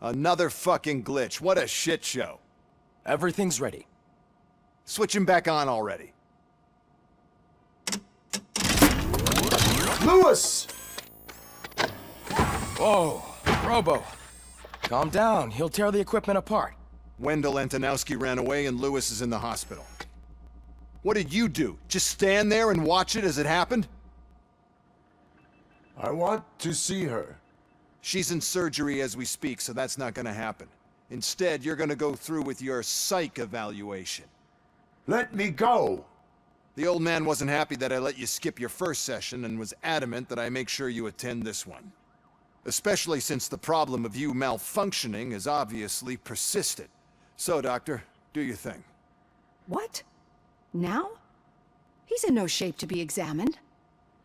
Another fucking glitch. What a shit show. Everything's ready. Switch him back on already. Lewis! Whoa, Robo. Calm down, he'll tear the equipment apart. Wendell Antonowski ran away and Lewis is in the hospital. What did you do? Just stand there and watch it as it happened? I want to see her. She's in surgery as we speak, so that's not gonna happen. Instead, you're gonna go through with your psych evaluation. Let me go! The old man wasn't happy that I let you skip your first session and was adamant that I make sure you attend this one. Especially since the problem of you malfunctioning is obviously persistent. So, Doctor, do your thing. What? Now? He's in no shape to be examined.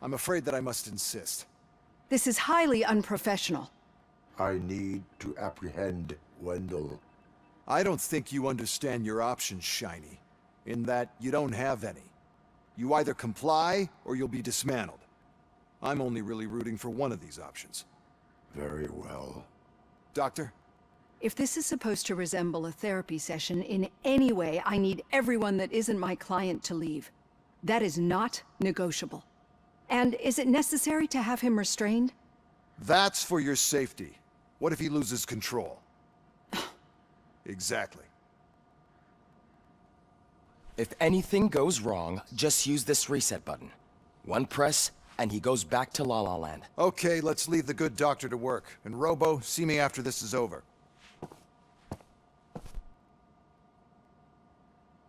I'm afraid that I must insist. This is highly unprofessional. I need to apprehend Wendell. I don't think you understand your options, Shiny. In that you don't have any. You either comply or you'll be dismantled. I'm only really rooting for one of these options. Very well. Doctor? If this is supposed to resemble a therapy session in any way, I need everyone that isn't my client to leave. That is not negotiable. And is it necessary to have him restrained? That's for your safety. What if he loses control? Exactly. If anything goes wrong, just use this reset button. One press, and he goes back to La La Land. Okay, let's leave the good doctor to work. And Robo, see me after this is over.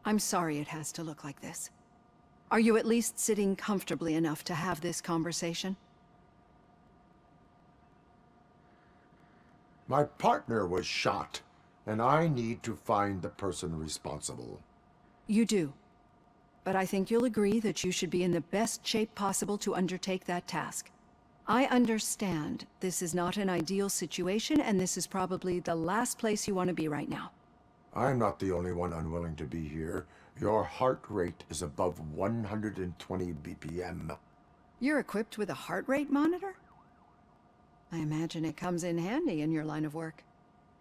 I'm sorry it has to look like this. Are you at least sitting comfortably enough to have this conversation? My partner was shot, and I need to find the person responsible. You do. But I think you'll agree that you should be in the best shape possible to undertake that task. I understand this is not an ideal situation, and this is probably the last place you want to be right now. I'm not the only one unwilling to be here. Your heart rate is above 120 BPM. You're equipped with a heart rate monitor? I imagine it comes in handy in your line of work.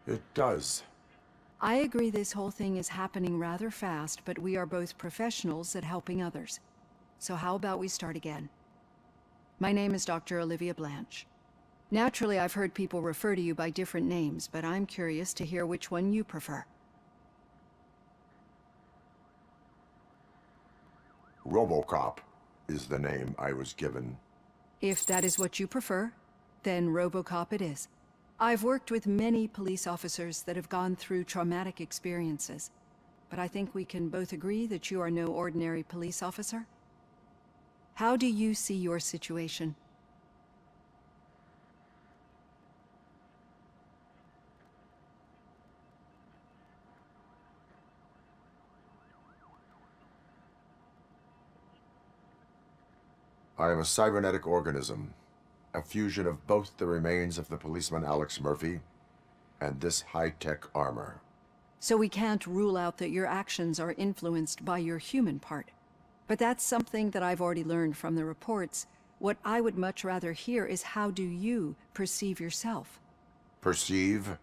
It does. I agree this whole thing is happening rather fast, but we are both professionals at helping others. So how about we start again? My name is Dr. Olivia Blanche. Naturally, I've heard people refer to you by different names, but I'm curious to hear which one you prefer. Robocop is the name I was given. If that is what you prefer, then Robocop it is. I've worked with many police officers that have gone through traumatic experiences, but I think we can both agree that you are no ordinary police officer. How do you see your situation? I am a cybernetic organism, a fusion of both the remains of the policeman Alex Murphy and this high-tech armor. So we can't rule out that your actions are influenced by your human part. But that's something that I've already learned from the reports. What I would much rather hear is how do you perceive yourself? Perceive?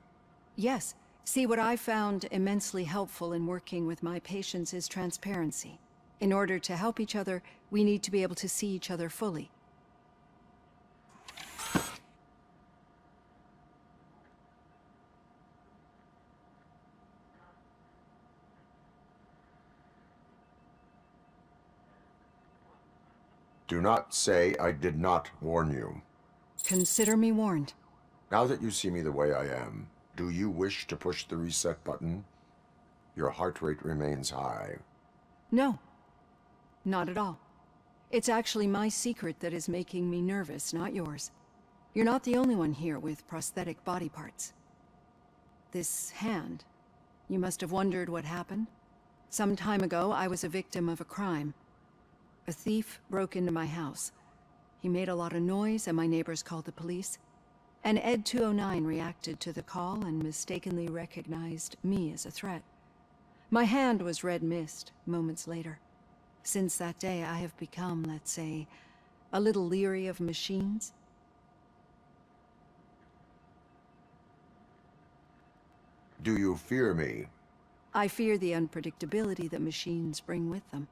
Yes. See, what I found immensely helpful in working with my patients is transparency. In order to help each other, we need to be able to see each other fully. Do not say I did not warn you. Consider me warned. Now that you see me the way I am, do you wish to push the reset button? Your heart rate remains high. No. Not at all. It's actually my secret that is making me nervous, not yours. You're not the only one here with prosthetic body parts. This hand, you must have wondered what happened. Some time ago, I was a victim of a crime. A thief broke into my house. He made a lot of noise and my neighbors called the police. And Ed 209 reacted to the call and mistakenly recognized me as a threat. My hand was red mist moments later. Since that day, I have become, let's say, a little leery of machines. Do you fear me? I fear the unpredictability that machines bring with them.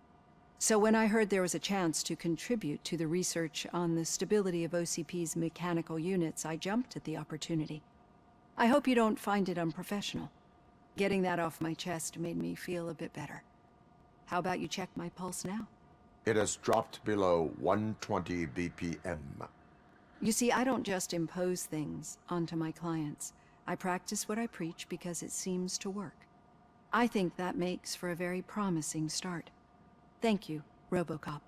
So when I heard there was a chance to contribute to the research on the stability of OCP's mechanical units, I jumped at the opportunity. I hope you don't find it unprofessional. Getting that off my chest made me feel a bit better. How about you check my pulse now? It has dropped below 120 BPM. You see, I don't just impose things onto my clients. I practice what I preach because it seems to work. I think that makes for a very promising start. Thank you, Robocop.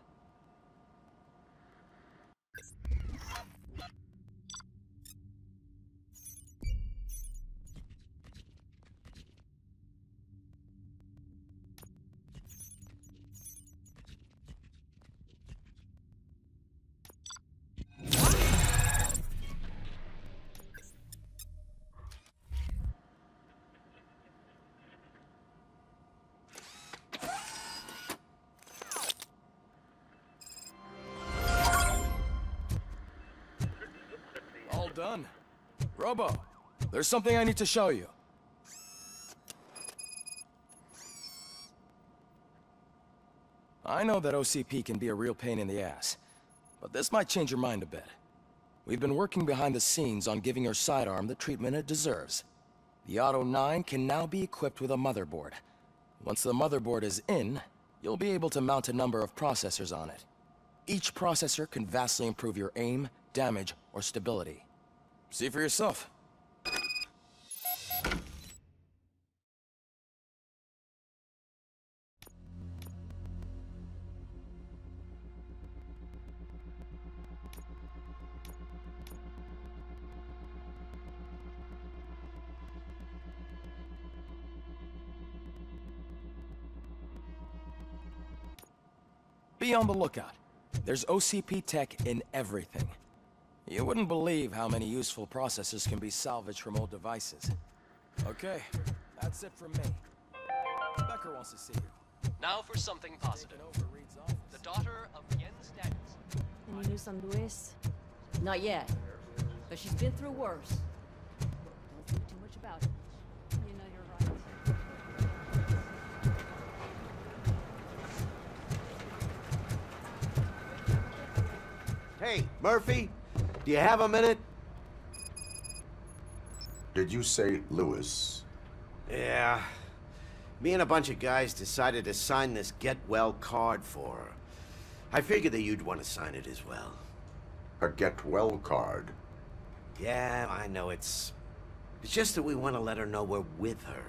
All done. Robo, there's something I need to show you. I know that OCP can be a real pain in the ass, but this might change your mind a bit. We've been working behind the scenes on giving your sidearm the treatment it deserves. The Auto 9 can now be equipped with a motherboard. Once the motherboard is in, you'll be able to mount a number of processors on it. Each processor can vastly improve your aim, damage, or stability. See for yourself. Be on the lookout. There's OCP tech in everything. You wouldn't believe how many useful processors can be salvaged from old devices. Okay, that's it from me. Becker wants to see you. Now for something positive. The daughter of Jens Danielson. Any news on Luis? Not yet, but she's been through worse. Don't think too much about it. You know you're right. Hey, Murphy, do you have a minute? Did you say Lewis? Yeah. Me and a bunch of guys decided to sign this get well card for her. I figured that you'd want to sign it as well. A get well card? Yeah, I know it's just that we want to let her know we're with her.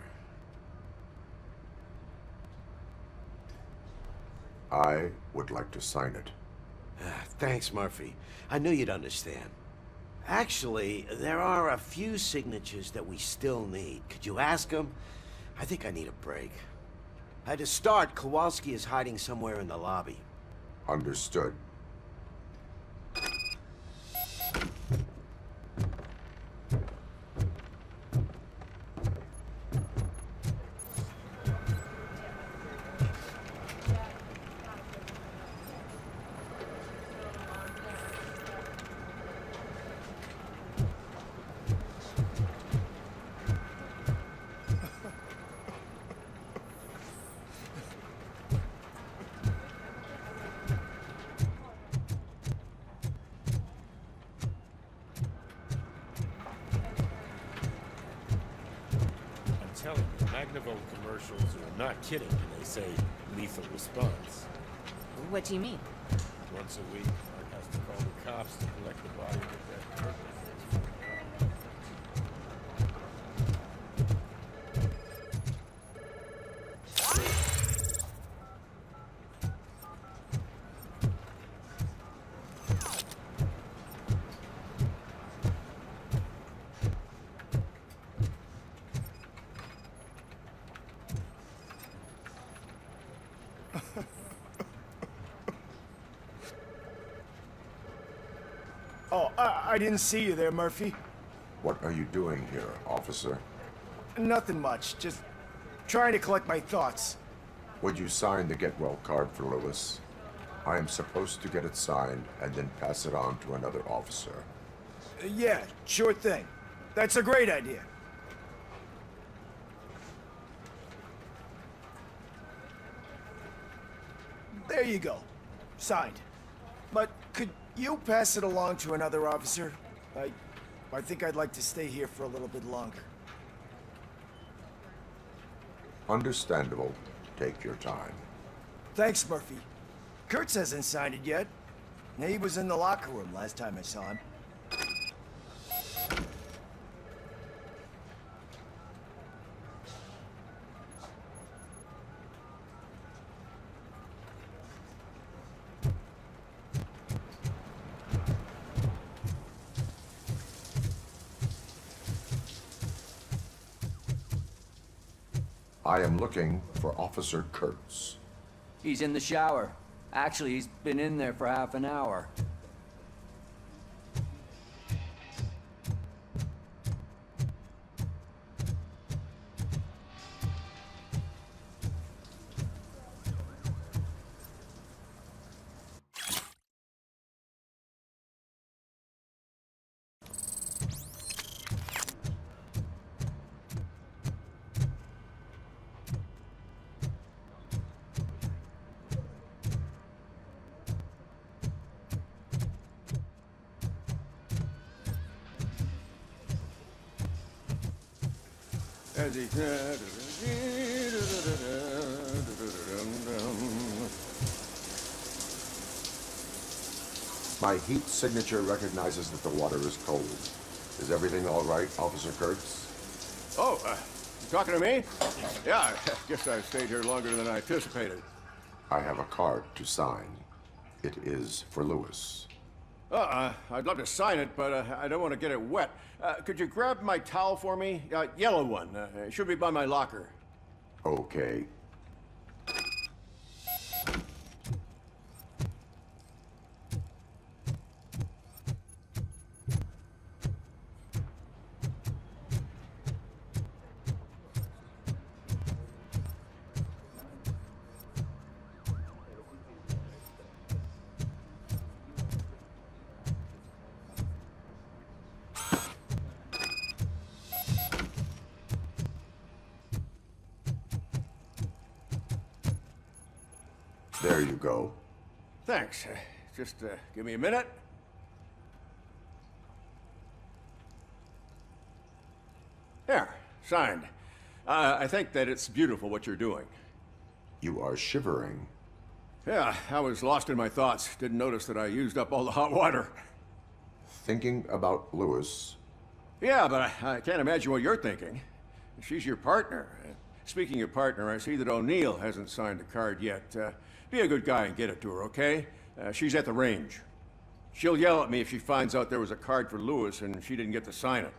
I would like to sign it. Thanks, Murphy. I knew you'd understand. Actually, there are a few signatures that we still need. Could you ask them? I think I need a break. To start, Kowalski is hiding somewhere in the lobby. Understood. Telling you, Magnavolt commercials are not kidding when they say lethal response. What do you mean? Once a week, Mark has to call the cops to collect the body of a dead person. Oh, I didn't see you there, Murphy. What are you doing here, officer? Nothing much, just trying to collect my thoughts. Would you sign the get well card for Lewis? I am supposed to get it signed and then pass it on to another officer. Yeah, sure thing. That's a great idea. There you go. Signed. But could you pass it along to another officer? I think I'd like to stay here for a little bit longer. Understandable. Take your time. Thanks, Murphy. Kurtz hasn't signed it yet. He was in the locker room last time I saw him. I am looking for Officer Kurtz. He's in the shower. Actually, he's been in there for half an hour. My heat signature recognizes that the water is cold. Is everything all right, Officer Kurtz? Oh, you talking to me? Yeah, I guess I stayed here longer than I anticipated. I have a card to sign. It is for Lewis. I'd love to sign it, but I don't want to get it wet. Could you grab my towel for me? Yellow one. It should be by my locker. Okay. There you go. Thanks. Just give me a minute. There, signed. I think that it's beautiful what you're doing. You are shivering. Yeah, I was lost in my thoughts. Didn't notice that I used up all the hot water. Thinking about Lewis. Yeah, but I can't imagine what you're thinking. She's your partner. Speaking of partner, I see that O'Neill hasn't signed the card yet. Be a good guy and get it to her, okay? She's at the range. She'll yell at me if she finds out there was a card for Lewis and she didn't get to sign it.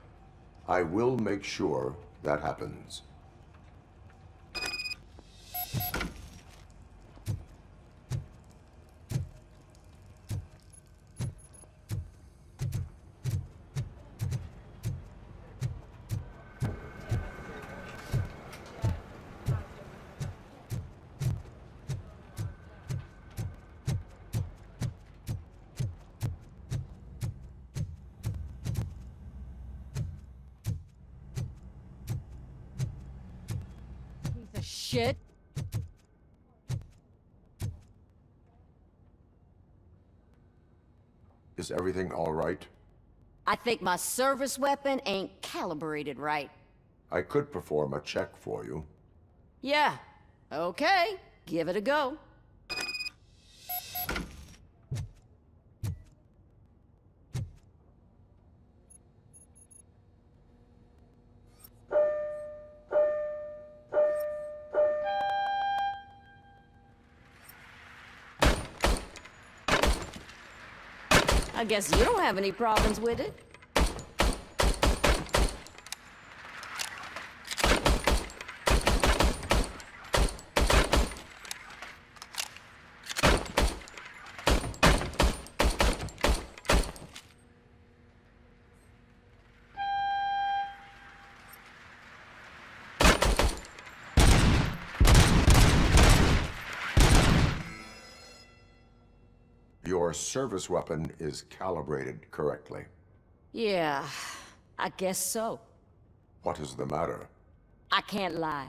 I will make sure that happens. Shit. Is everything all right? I think my service weapon ain't calibrated right. I could perform a check for you. Yeah. Okay. Give it a go. I guess you don't have any problems with it. Your service weapon is calibrated correctly. Yeah, I guess so. What is the matter? I can't lie.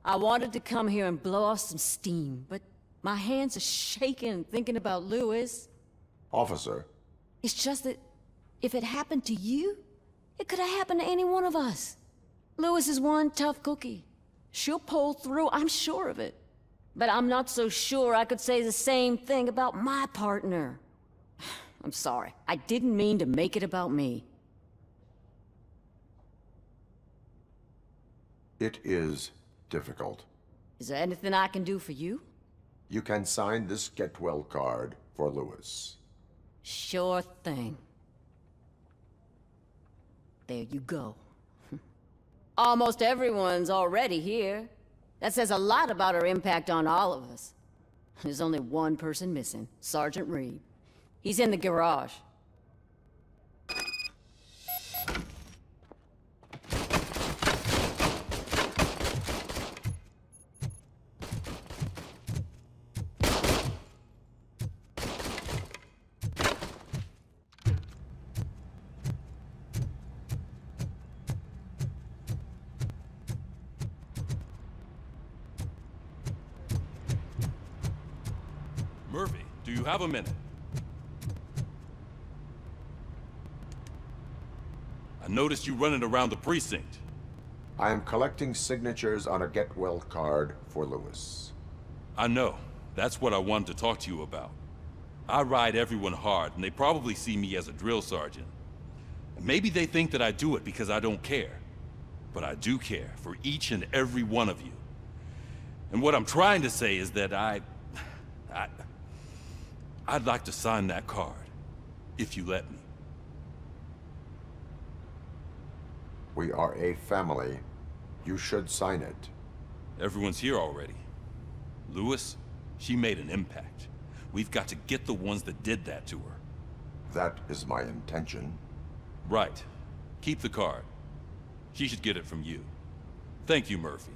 I wanted to come here and blow off some steam, but My hands are shaking thinking about Lewis. Officer, It's just that if it happened to you, it could have happened to any one of us. Lewis is one tough cookie. She'll pull through, I'm sure of it. But I'm not so sure I could say the same thing about my partner. I'm sorry. I didn't mean to make it about me. it is difficult. Is there anything I can do for you? You can sign this get well card for Lewis. Sure thing. There you go. Almost everyone's already here. That says a lot about her impact on all of us. There's only one person missing, Sergeant Reed. He's in the garage. Murphy, do you have a minute? I noticed you running around the precinct. I am collecting signatures on a get well card for Lewis. I know. That's what I wanted to talk to you about. I ride everyone hard, and they probably see me as a drill sergeant. And maybe they think that I do it because I don't care. But I do care for each and every one of you. And what I'm trying to say is that I'd like to sign that card, if you let me. We are a family. You should sign it. Everyone's here already. Lewis, she made an impact. We've got to get the ones that did that to her. That is my intention. Right. Keep the card. She should get it from you. Thank you, Murphy.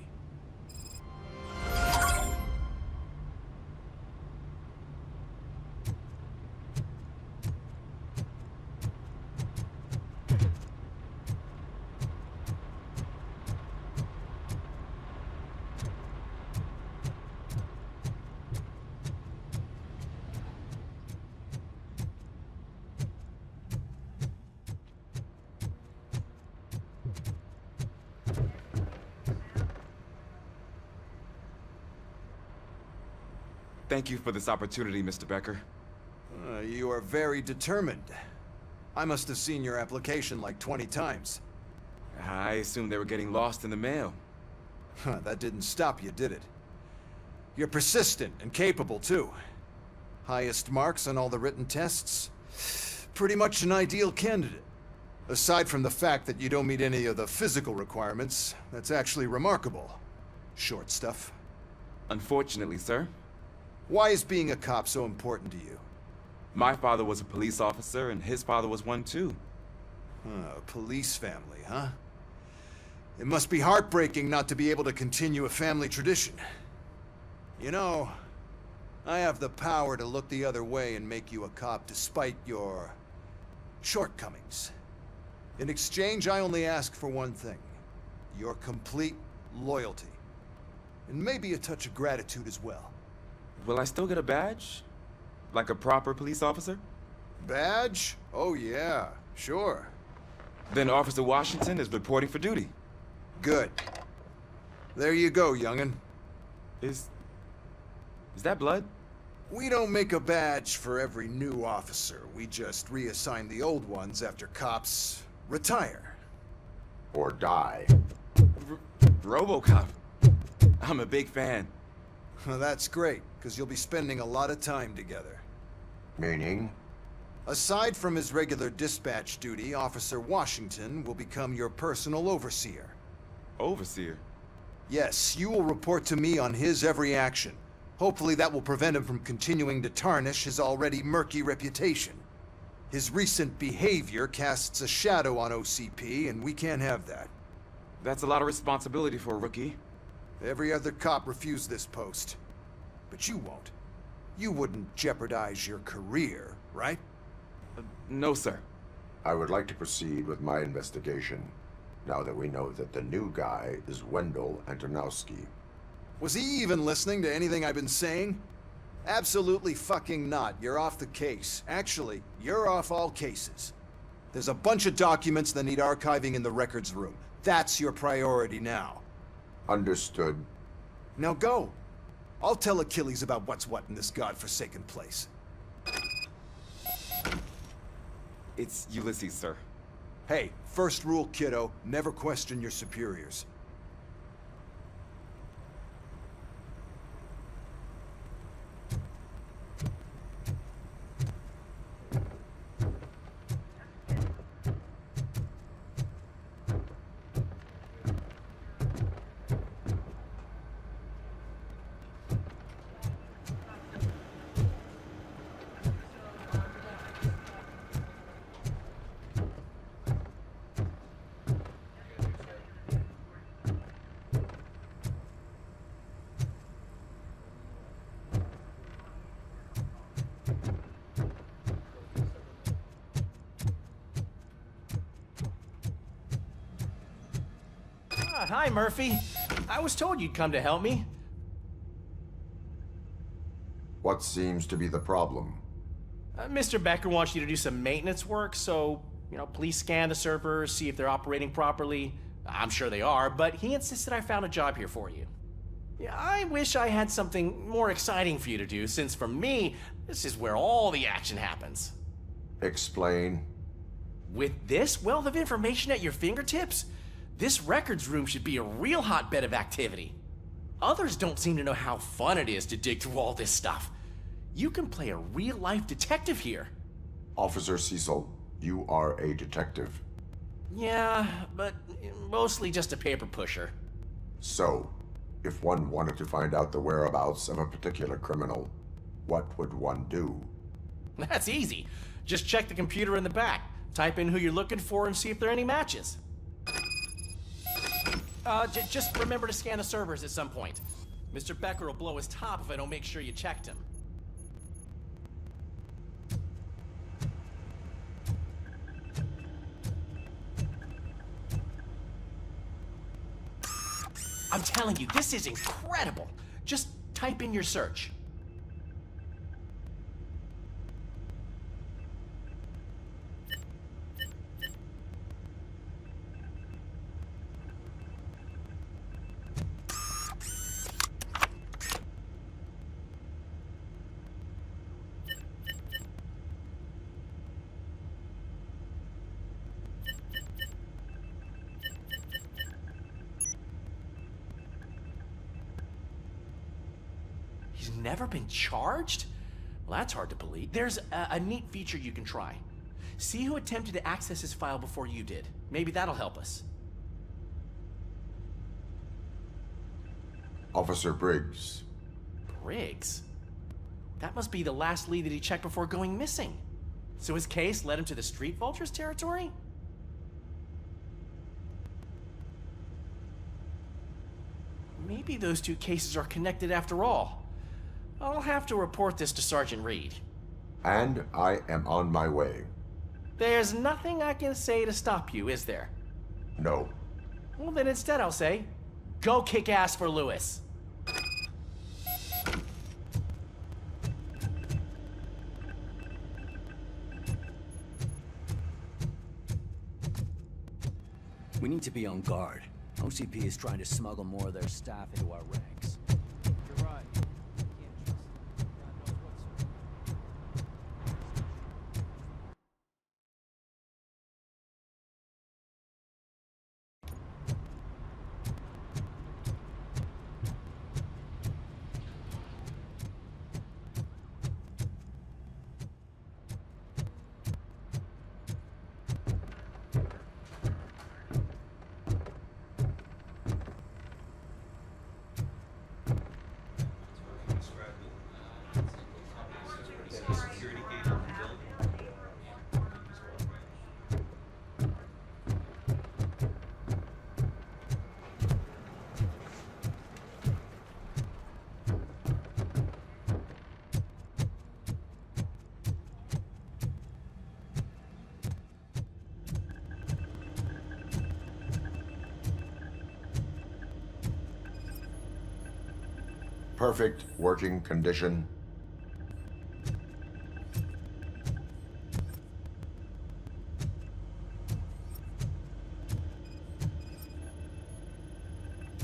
Thank you for this opportunity, Mr. Becker. You are very determined. I must have seen your application like 20 times. I assumed they were getting lost in the mail. That didn't stop you, did it? You're persistent and capable, too. Highest marks on all the written tests. Pretty much an ideal candidate. Aside from the fact that you don't meet any of the physical requirements, that's actually remarkable. Short stuff. Unfortunately, sir. Why is being a cop so important to you? My father was a police officer, and his father was one too. A police family, huh? It must be heartbreaking not to be able to continue a family tradition. You know, I have the power to look the other way and make you a cop despite your shortcomings. In exchange, I only ask for one thing. Your complete loyalty. And maybe a touch of gratitude as well. Will I still get a badge? Like a proper police officer? Badge? Oh yeah, sure. Then Officer Washington is reporting for duty. Good. There you go, young'un. Is that blood? We don't make a badge for every new officer. We just reassign the old ones after cops retire. Or die. Robocop. I'm a big fan. That's great, because you'll be spending a lot of time together. Meaning? Aside from his regular dispatch duty, Officer Washington will become your personal overseer. Overseer? Yes, you will report to me on his every action. Hopefully that will prevent him from continuing to tarnish his already murky reputation. His recent behavior casts a shadow on OCP, and we can't have that. That's a lot of responsibility for a rookie. Every other cop refused this post. But you won't. You wouldn't jeopardize your career, right? No, sir. I would like to proceed with my investigation, now that we know that the new guy is Wendell Antonowski. Was he even listening to anything I've been saying? Absolutely fucking not. You're off the case. Actually, you're off all cases. There's a bunch of documents that need archiving in the records room. That's your priority now. Understood. Now go. I'll tell Achilles about what's what in this godforsaken place. It's Ulysses, sir. Hey, first rule, kiddo, never question your superiors. Hi, Murphy. I was told you'd come to help me. What seems to be the problem? Mr. Becker wants you to do some maintenance work, so, please scan the servers, see if they're operating properly. I'm sure they are, but he insisted I found a job here for you. Yeah, I wish I had something more exciting for you to do, since for me, this is where all the action happens. Explain. With this wealth of information at your fingertips, this records room should be a real hotbed of activity. Others don't seem to know how fun it is to dig through all this stuff. You can play a real-life detective here. Officer Cecil, you are a detective. Yeah, but mostly just a paper pusher. So, if one wanted to find out the whereabouts of a particular criminal, what would one do? That's easy. Just check the computer in the back, type in who you're looking for, and see if there are any matches. Just remember to scan the servers at some point. Mr. Becker will blow his top if I don't make sure you checked him. I'm telling you, this is incredible. Just type in your search. He's never been charged? Well, that's hard to believe. There's a neat feature you can try. See who attempted to access his file before you did. Maybe that'll help us. Officer Briggs. Briggs? That must be the last lead that he checked before going missing. So his case led him to the Street Vultures territory? Maybe those two cases are connected after all. I'll have to report this to Sergeant Reed. And I am on my way. There's nothing I can say to stop you, is there? No. Well, then instead I'll say, go kick ass for Lewis. We need to be on guard. OCP is trying to smuggle more of their staff into our ranks. You're right. Perfect working condition.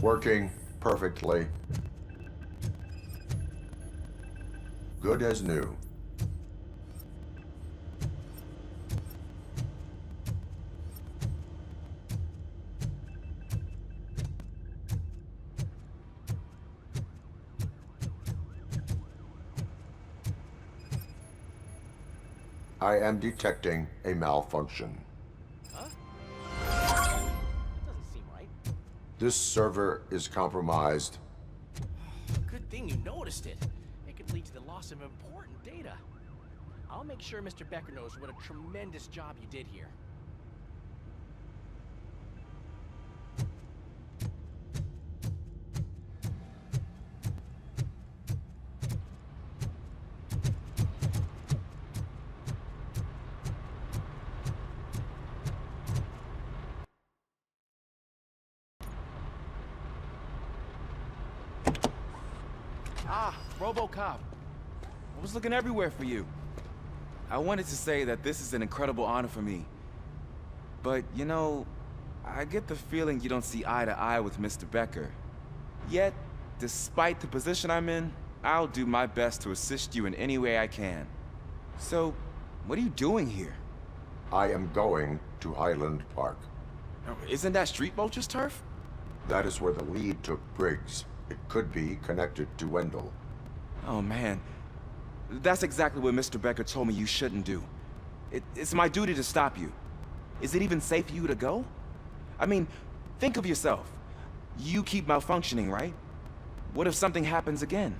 Working perfectly. Good as new. I am detecting a malfunction. Huh? That doesn't seem right. This server is compromised. Good thing you noticed it. It could lead to the loss of important data. I'll make sure Mr. Becker knows what a tremendous job you did here. Ah, Robocop. I was looking everywhere for you. I wanted to say that this is an incredible honor for me. But, you know, I get the feeling you don't see eye to eye with Mr. Becker. Yet, despite the position I'm in, I'll do my best to assist you in any way I can. So, what are you doing here? I am going to Highland Park. Isn't that Street Vulture's turf? That is where the lead took Briggs. It could be connected to Wendell. Oh, man. That's exactly what Mr. Becker told me you shouldn't do. It's my duty to stop you. Is it even safe for you to go? I mean, think of yourself. You keep malfunctioning, right? What if something happens again?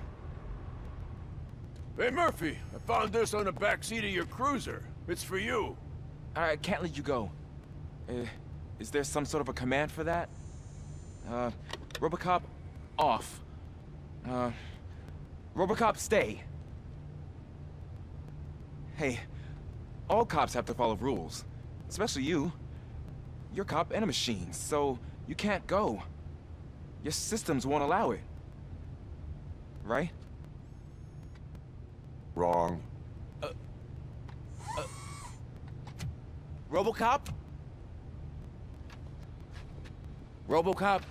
Hey, Murphy, I found this on the back seat of your cruiser. It's for you. I can't let you go. Is there some sort of a command for that? Robocop, off. Robocop, stay. Hey, all cops have to follow rules. Especially you. You're a cop and a machine, so you can't go. Your systems won't allow it. Right? Wrong. Robocop? Robocop?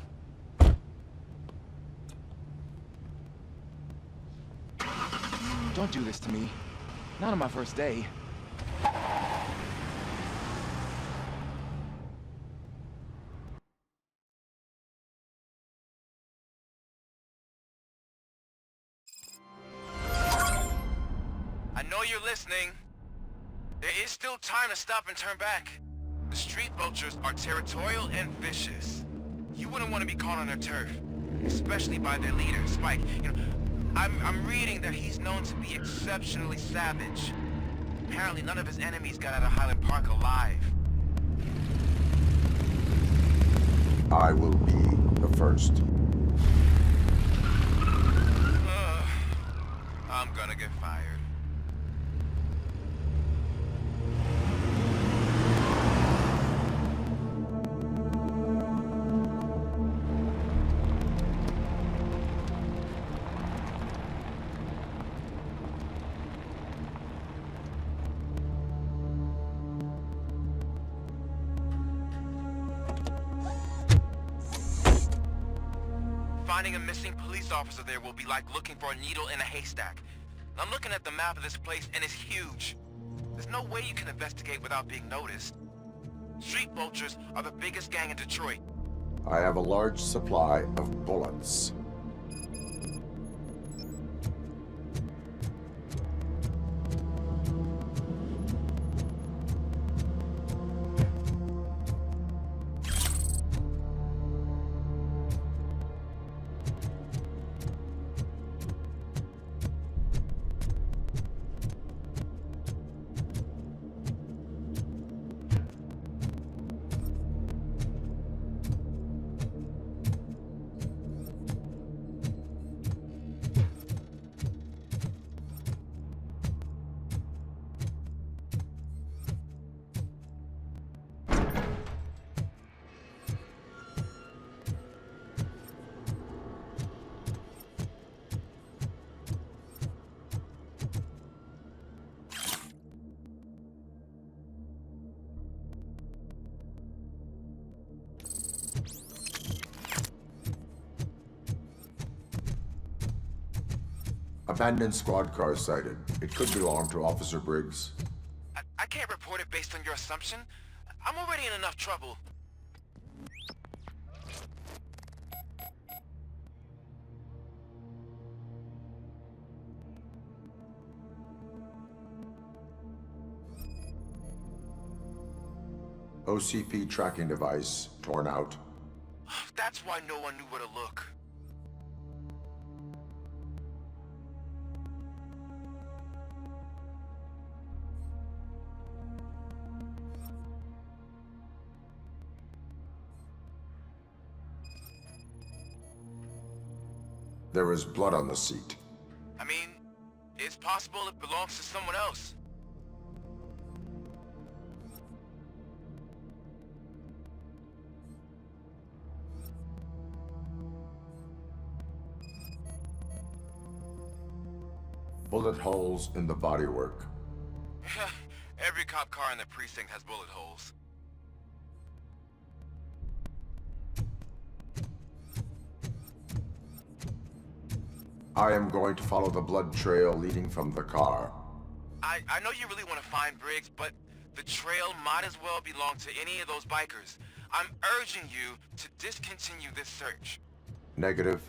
Don't do this to me. Not on my first day. I know you're listening. There is still time to stop and turn back. The street vultures are territorial and vicious. You wouldn't want to be caught on their turf, especially by their leader, Spike. You know, I'm reading that he's known to be exceptionally savage. Apparently none of his enemies got out of Highland Park alive. I will be the first. I'm gonna get fired. Finding a missing police officer there will be like looking for a needle in a haystack. I'm looking at the map of this place and it's huge. There's no way you can investigate without being noticed. Street vultures are the biggest gang in Detroit. I have a large supply of bullets. Abandoned squad car sighted. It could belong to Officer Briggs. I can't report it based on your assumption. I'm already in enough trouble. OCP tracking device torn out. That's why no one knew where to look. There is blood on the seat. I mean, it's possible it belongs to someone else. Bullet holes in the bodywork. Every cop car in the precinct has bullet holes. I am going to follow the blood trail leading from the car. I know you really want to find Briggs, but the trail might as well belong to any of those bikers. I'm urging you to discontinue this search. Negative.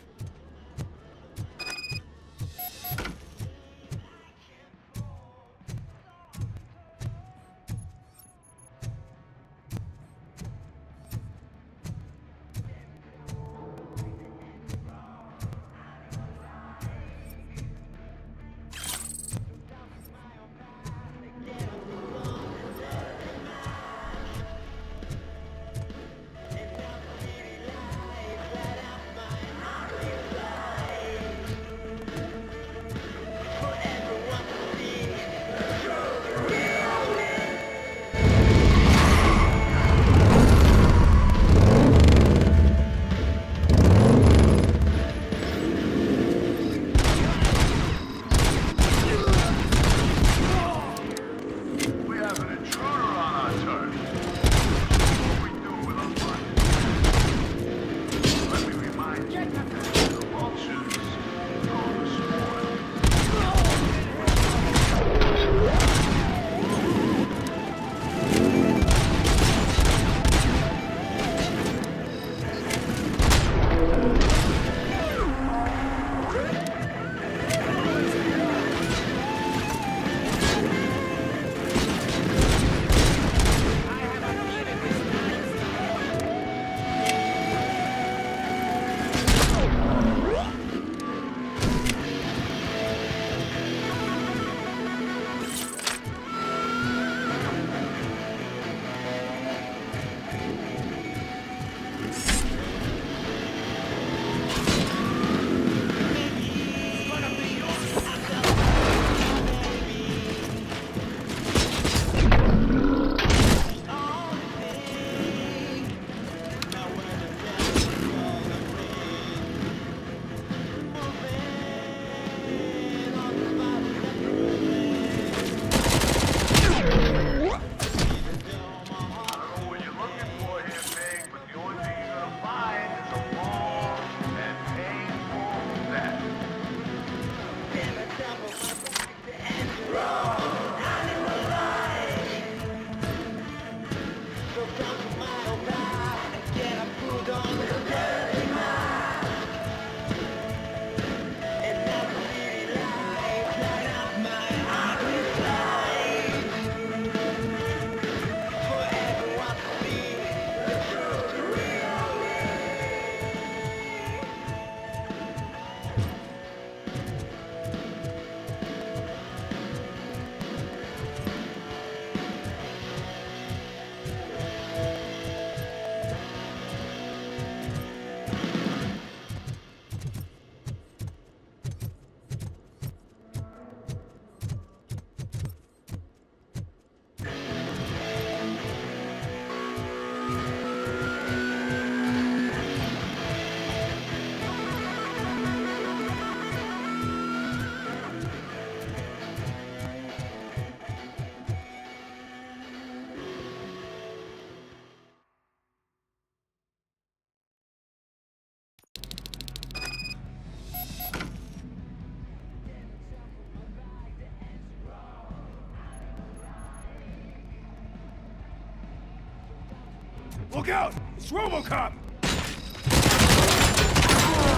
Look out! It's Robocop!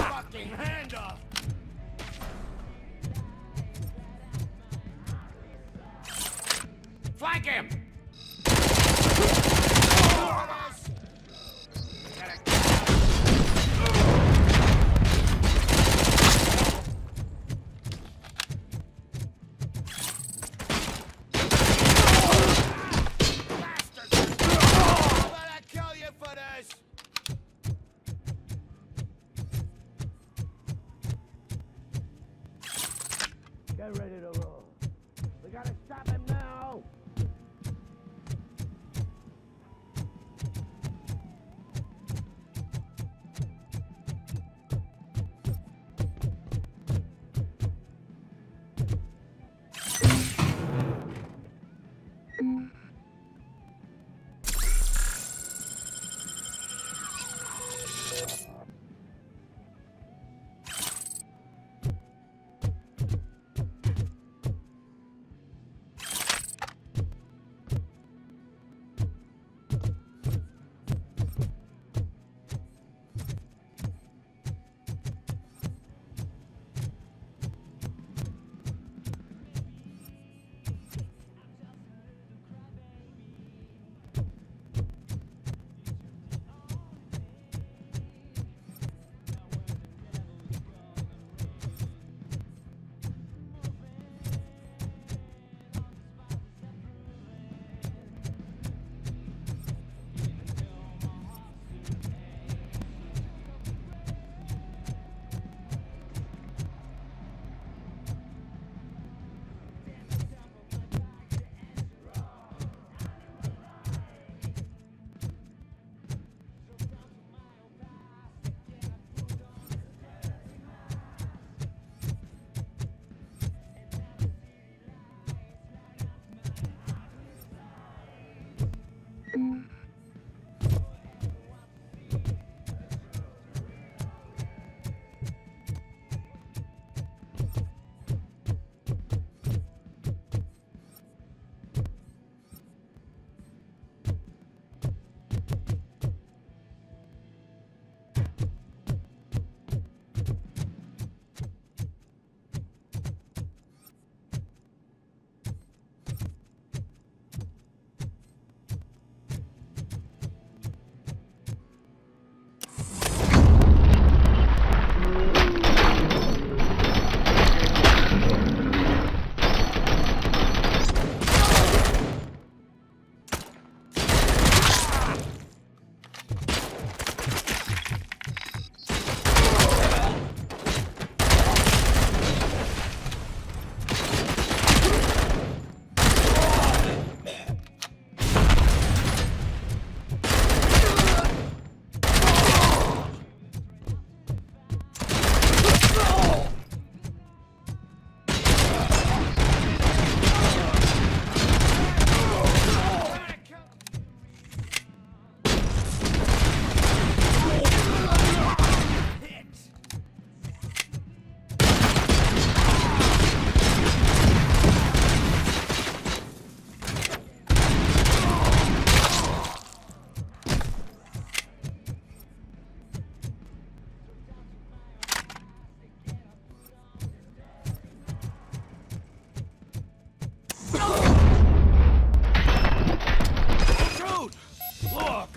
Fucking hand off! Flank him! Get ready to roll. We gotta stop him now!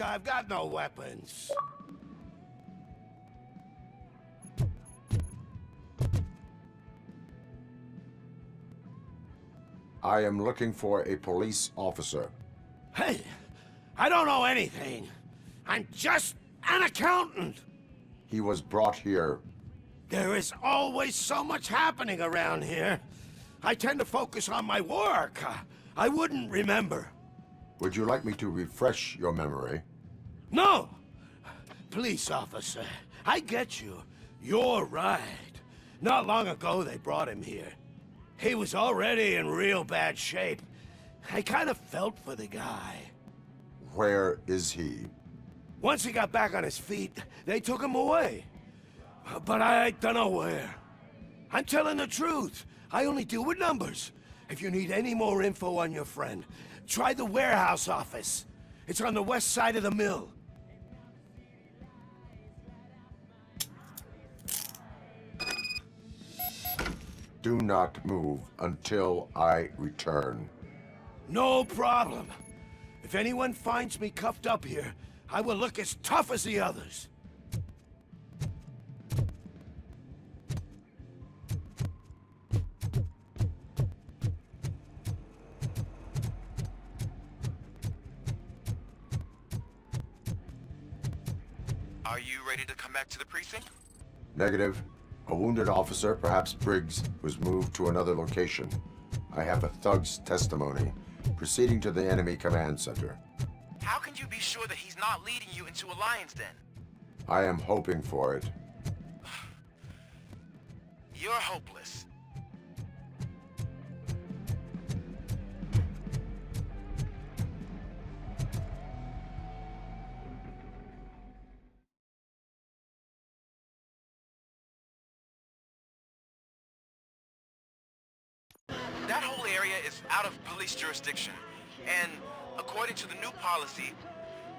I've got no weapons. I am looking for a police officer. Hey, I don't know anything. I'm just an accountant. He was brought here. There is always so much happening around here. I tend to focus on my work. I wouldn't remember. Would you like me to refresh your memory? No! Police officer, I get you. You're right. Not long ago they brought him here. He was already in real bad shape. I kind of felt for the guy. Where is he? Once he got back on his feet, they took him away. But I don't know where. I'm telling the truth. I only deal with numbers. If you need any more info on your friend, try the warehouse office. It's on the west side of the mill. Do not move until I return. No problem. If anyone finds me cuffed up here, I will look as tough as the others. Are you ready to come back to the precinct? Negative. A wounded officer, perhaps Briggs, was moved to another location. I have a thug's testimony, proceeding to the enemy command center. How can you be sure that he's not leading you into a lion's den? I am hoping for it. You're hopeless. That whole area is out of police jurisdiction, and according to the new policy,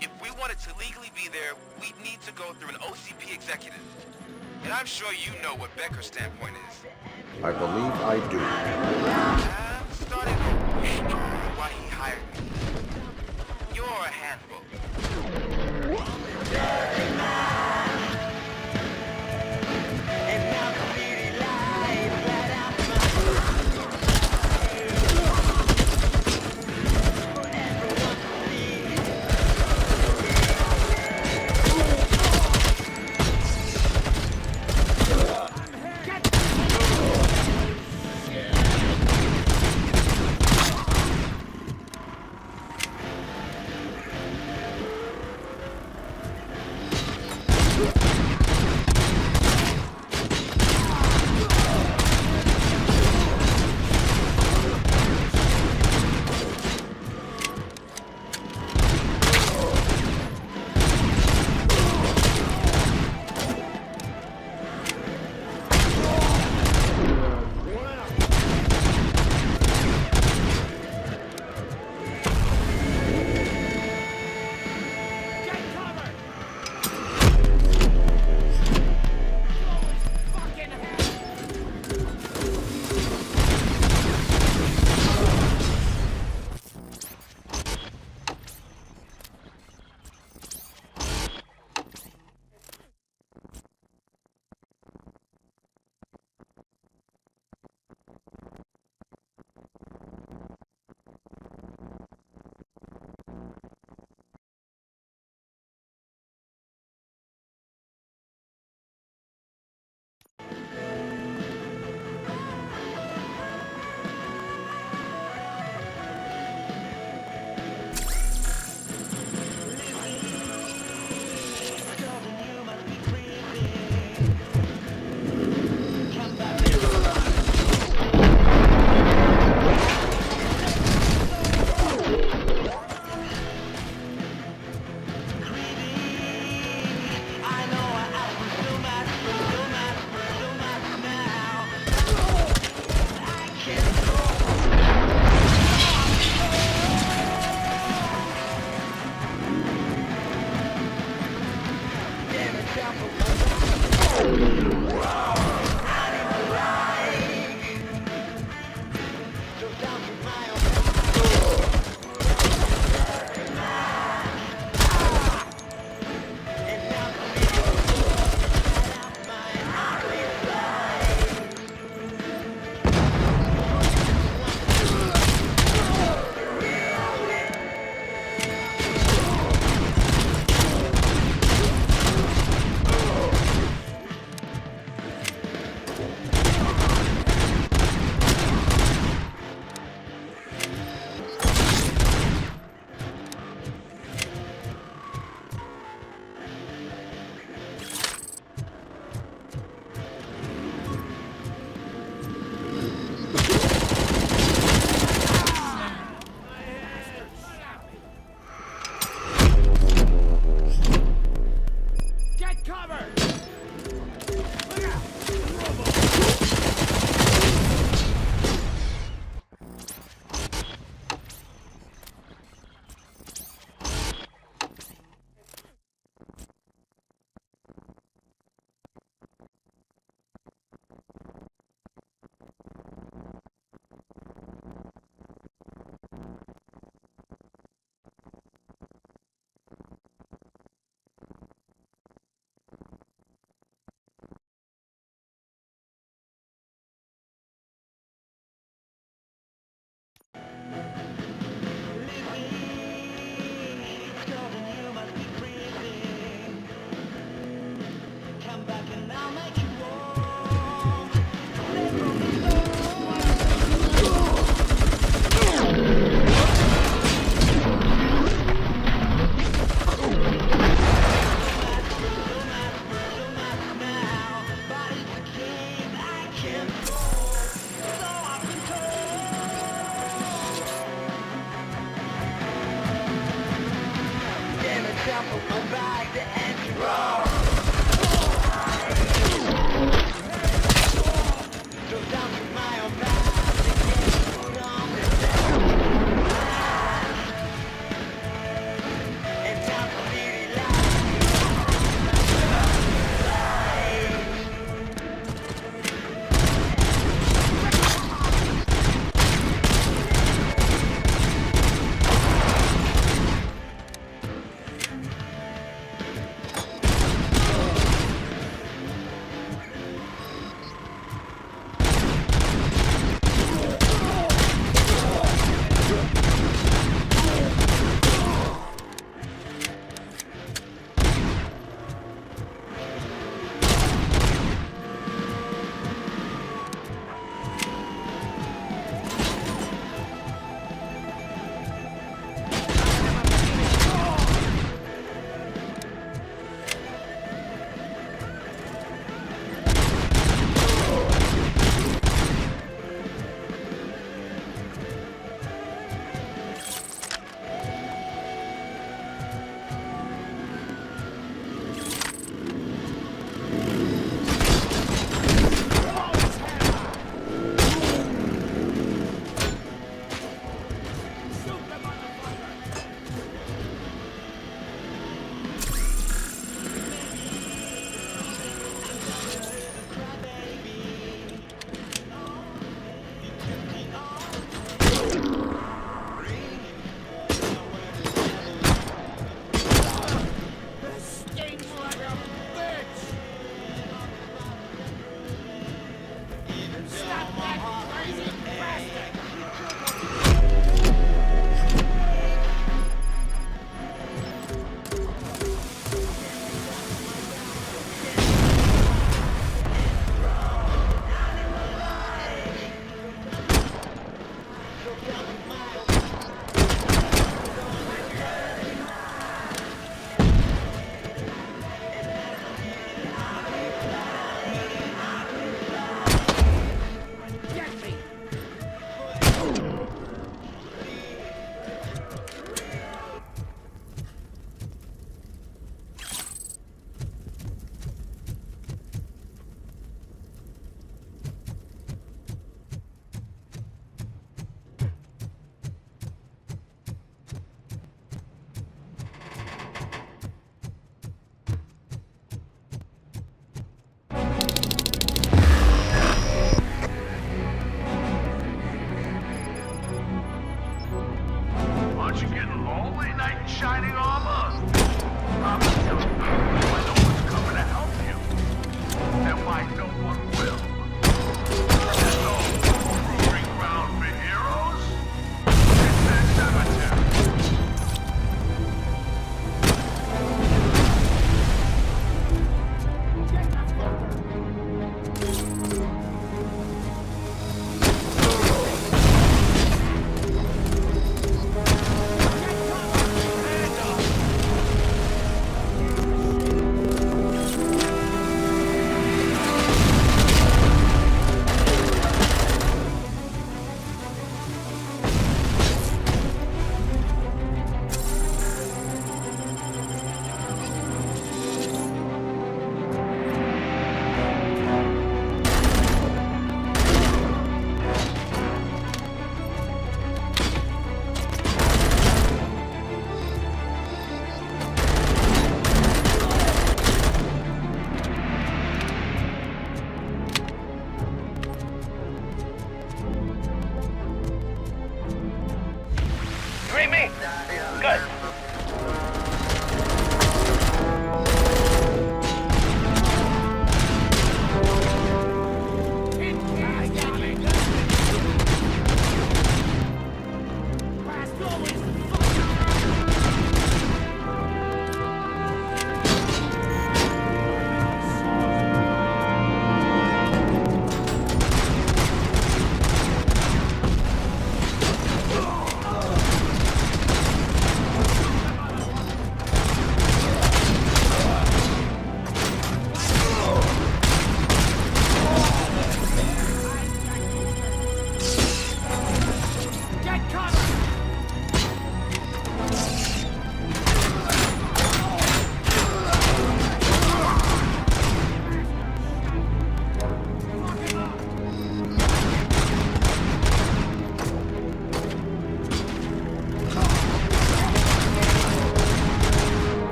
if we wanted to legally be there, we'd need to go through an OCP executive. And I'm sure you know what Becker's standpoint is. I believe I do. I'm starting to wonder why he hired me. You're a handful.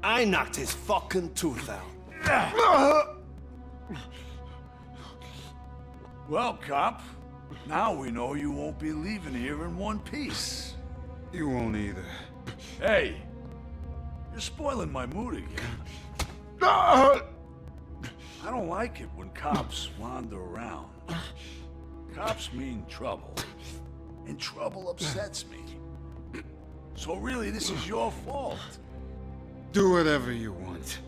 I knocked his fucking tooth out. Well, cop, now we know you won't be leaving here in one piece. You won't either. Hey, you're spoiling my mood again. I don't like it when cops wander around. Cops mean trouble, and trouble upsets me. So really, this is your fault. Do whatever you want.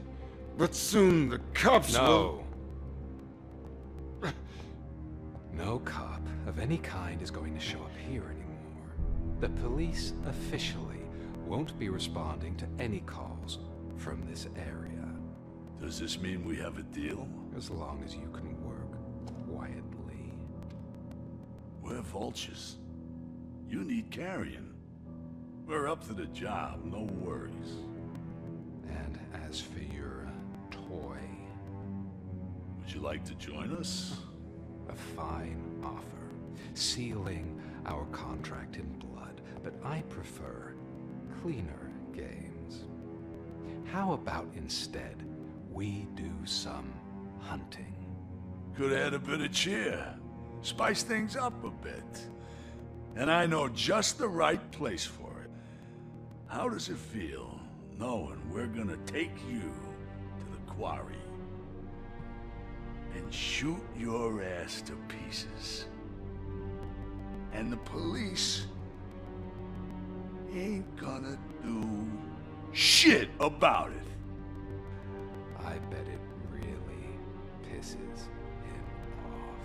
But soon the cops will... No cop of any kind is going to show up here anymore. The police officially won't be responding to any calls from this area. Does this mean we have a deal? As long as you can work quietly. We're vultures. You need carrion. We're up to the job, no worries. And as for your toy... Would you like to join us? A fine offer, sealing our contract in blood, but I prefer cleaner games. How about instead we do some hunting? Could add a bit of cheer, spice things up a bit. And I know just the right place for it. How does it feel knowing we're gonna take you to the quarry and shoot your ass to pieces? And the police ain't gonna do shit about it. I bet it really pisses him off.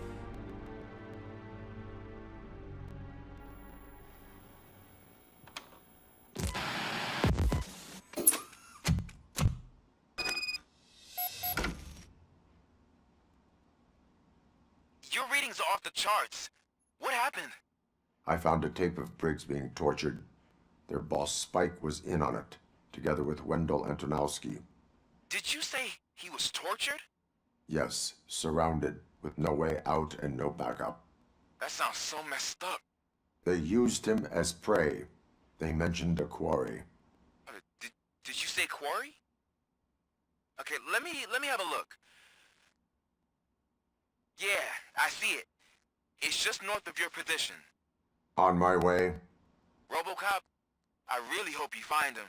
Your readings are off the charts. What happened? I found a tape of Briggs being tortured. Their boss Spike was in on it, together with Wendell Antonowski. Did you say he was tortured? Yes, surrounded, with no way out and no backup. That sounds so messed up. They used him as prey. They mentioned a quarry. Did you say quarry? Okay, let me have a look. Yeah, I see it. It's just north of your position. On my way. Robocop, I really hope you find him.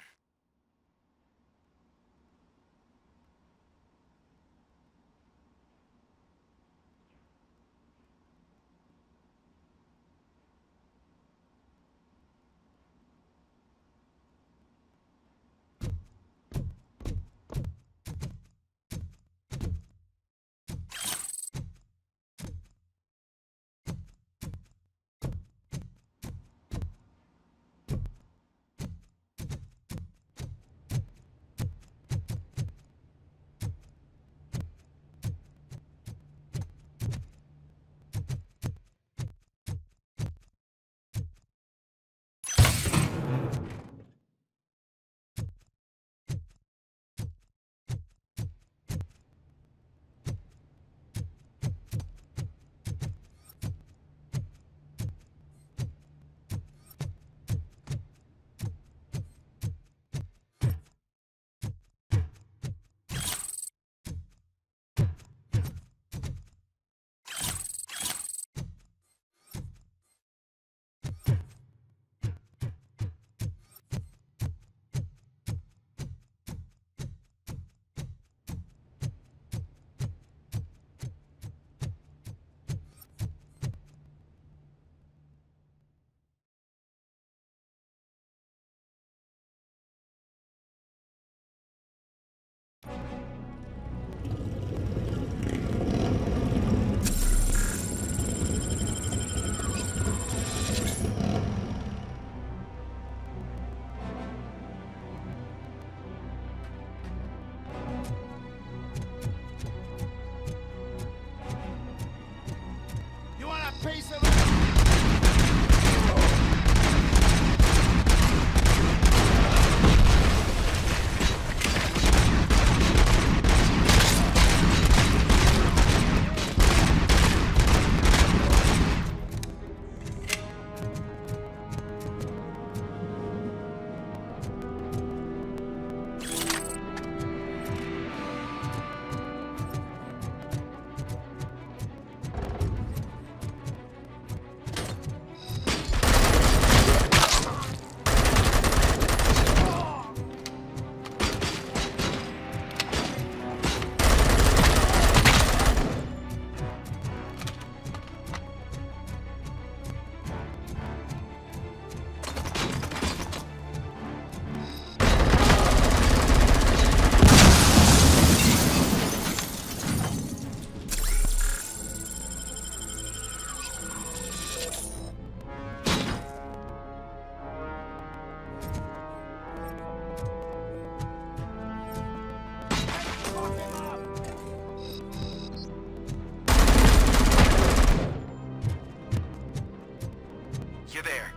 You're there.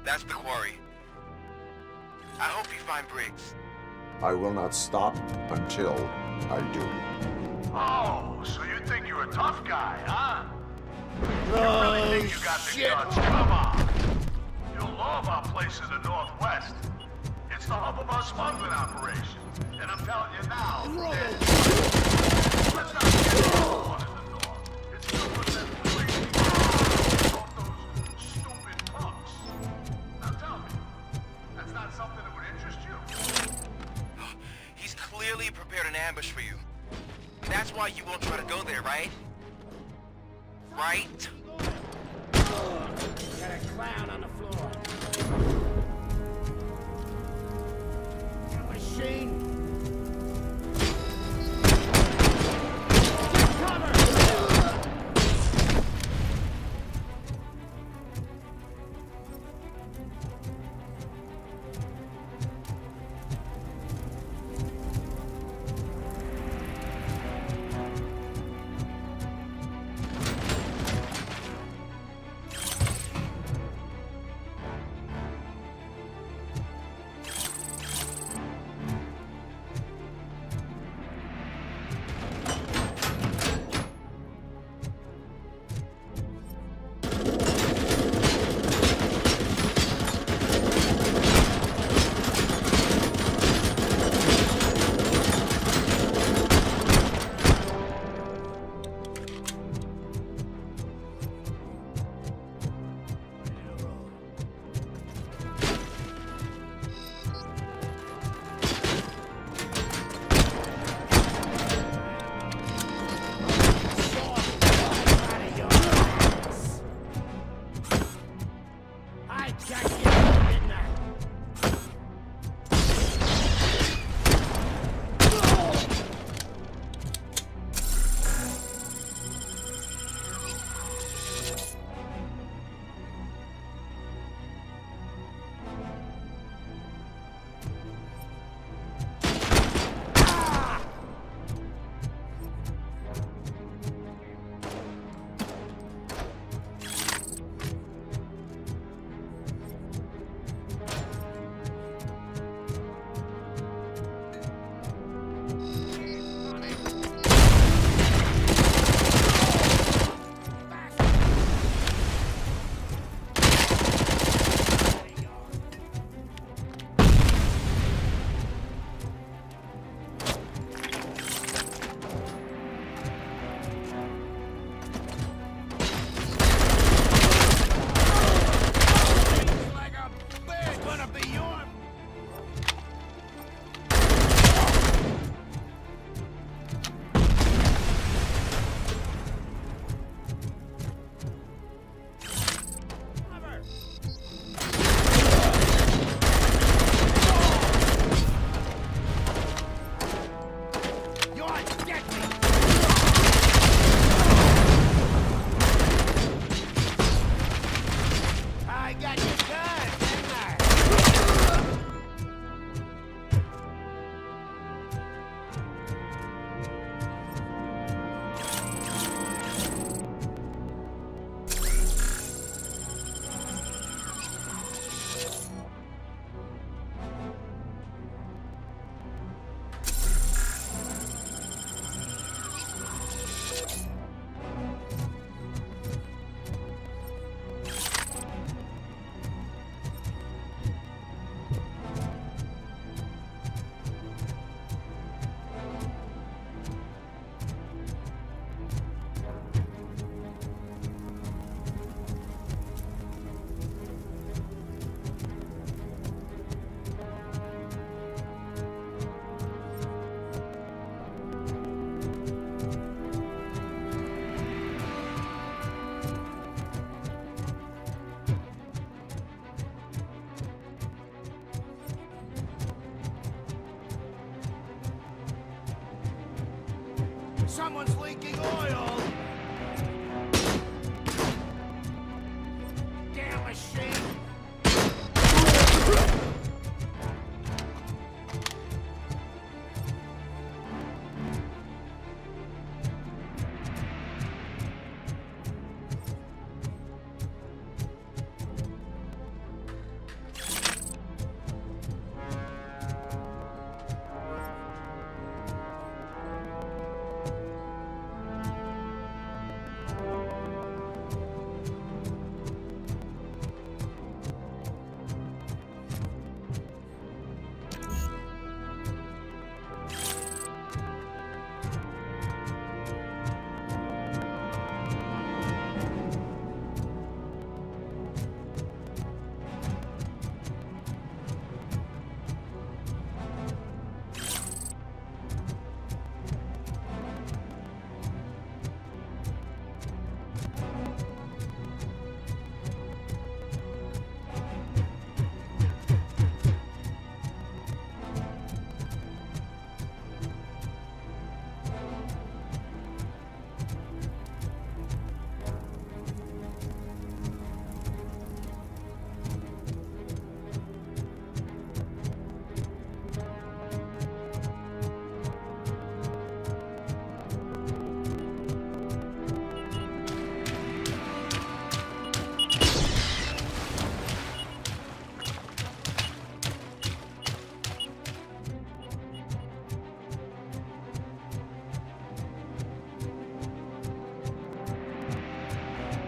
That's the quarry. I hope you find Briggs. I will not stop until I do. Oh, so you think you're a tough guy, huh? You really think you got the guts? Come on. You'll know about places in the Northwest. It's the hub of our smuggling operation. And I'm telling you now, let's not get one in the North. It's filled with them crazy those stupid punks. Now tell me, that's not something that would interest you? He's clearly prepared an ambush for you. That's why you won't try to go there, right? Right? Got a clown on the floor. Machine. Get cover! I got you, didn't I? Someone's leaking oil! Damn machine!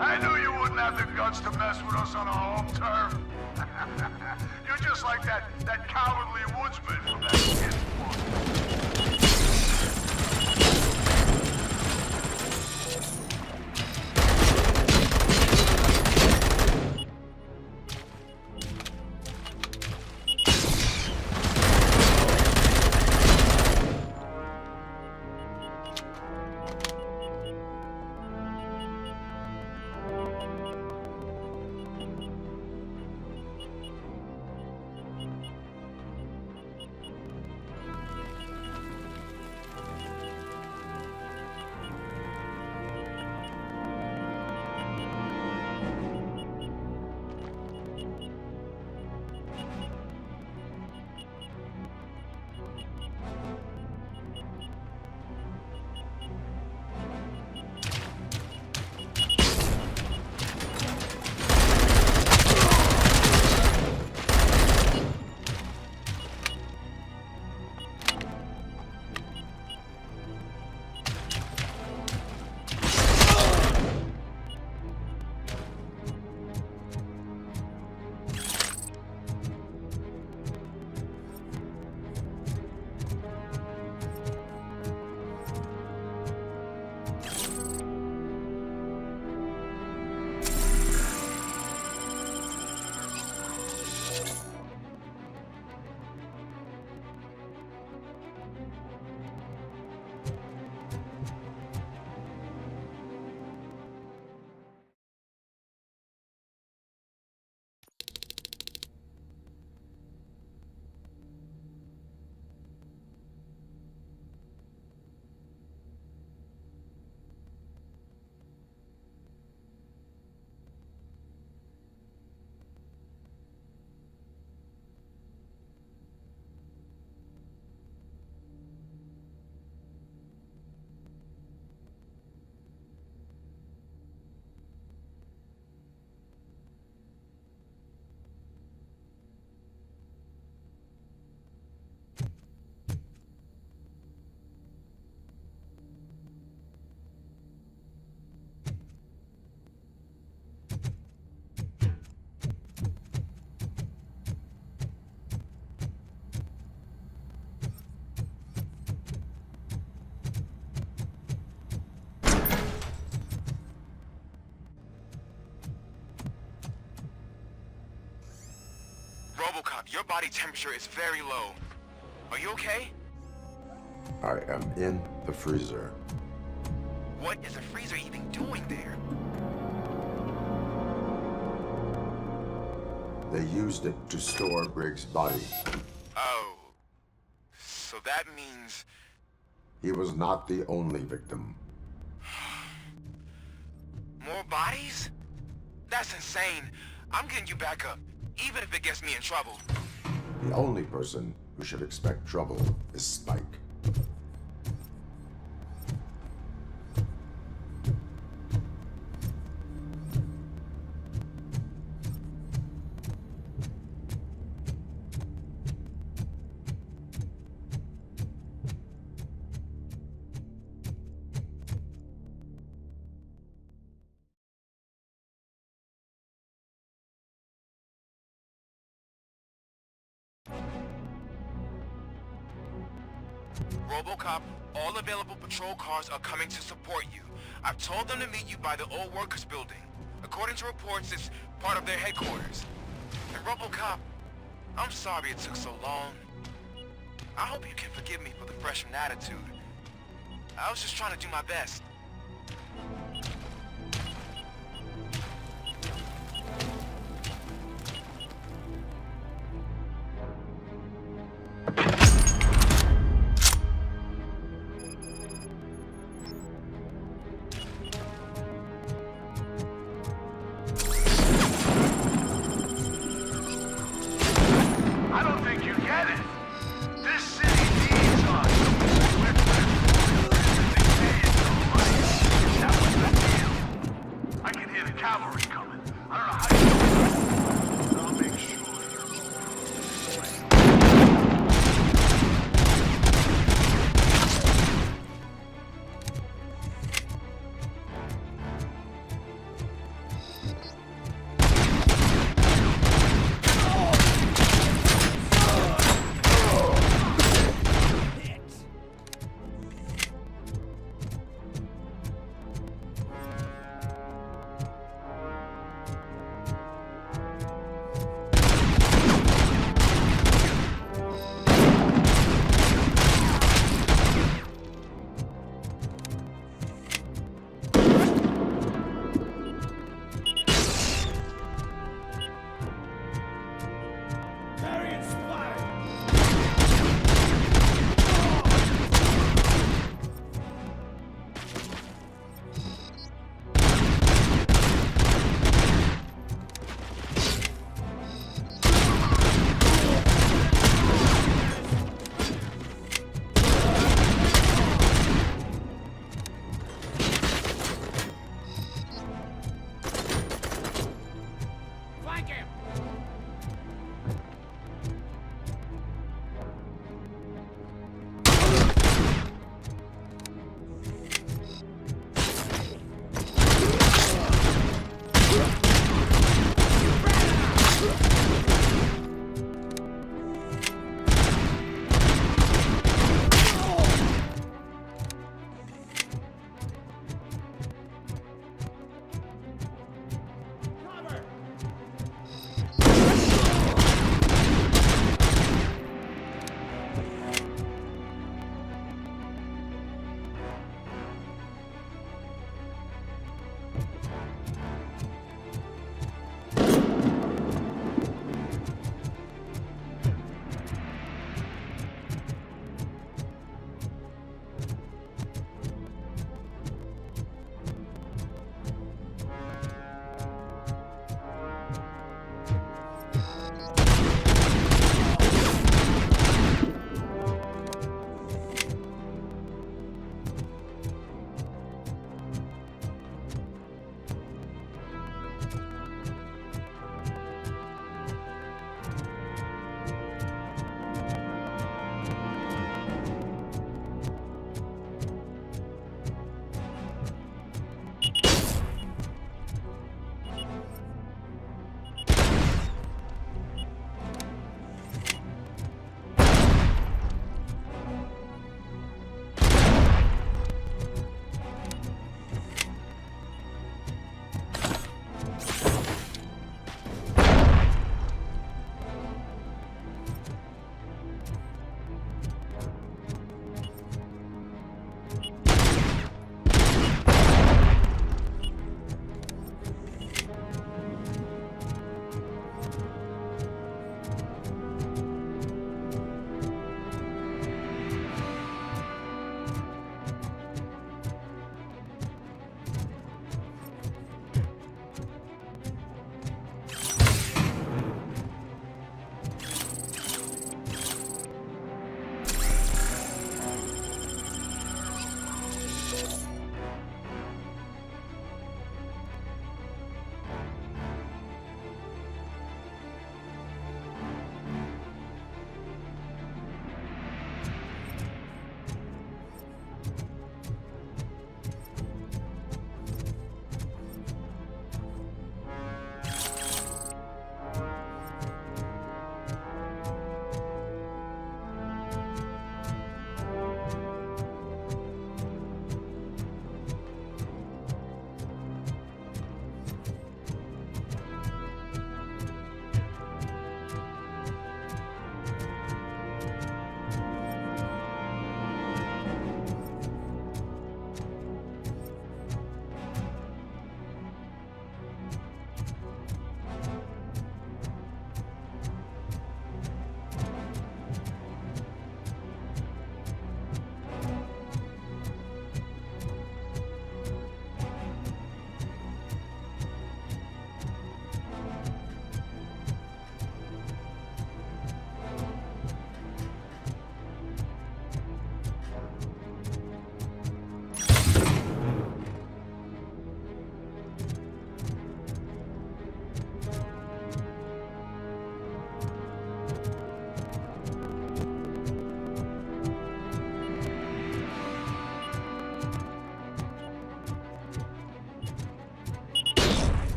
I knew you wouldn't have the guts to mess with us on our home turf. You're just like that cowardly woodsman from that kid's book. Robocop, your body temperature is very low. Are you okay? I am in the freezer. What is the freezer even doing there? They used it to store Briggs' body. Oh. So that means... He was not the only victim. More bodies? That's insane. I'm getting you back up, even if it gets me in trouble. The only person who should expect trouble is Spike. Robocop, all available patrol cars are coming to support you. I've told them to meet you by the old workers building. According to reports, it's part of their headquarters. And Robocop, I'm sorry it took so long. I hope you can forgive me for the freshman attitude. I was just trying to do my best. I don't think you get it. This city needs us. We're that was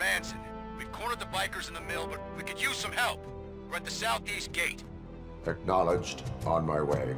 Manson. We've cornered the bikers in the mill, but we could use some help. We're at the southeast gate. Acknowledged. On my way.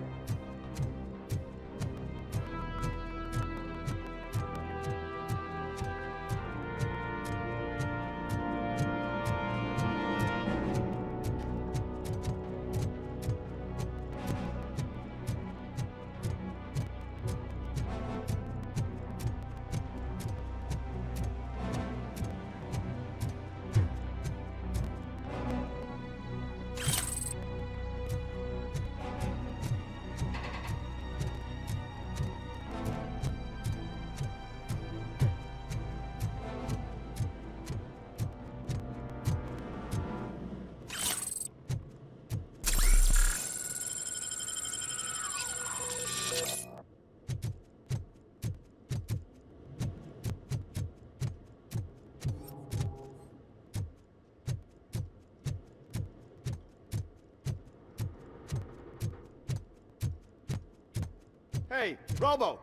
Hey, Robo!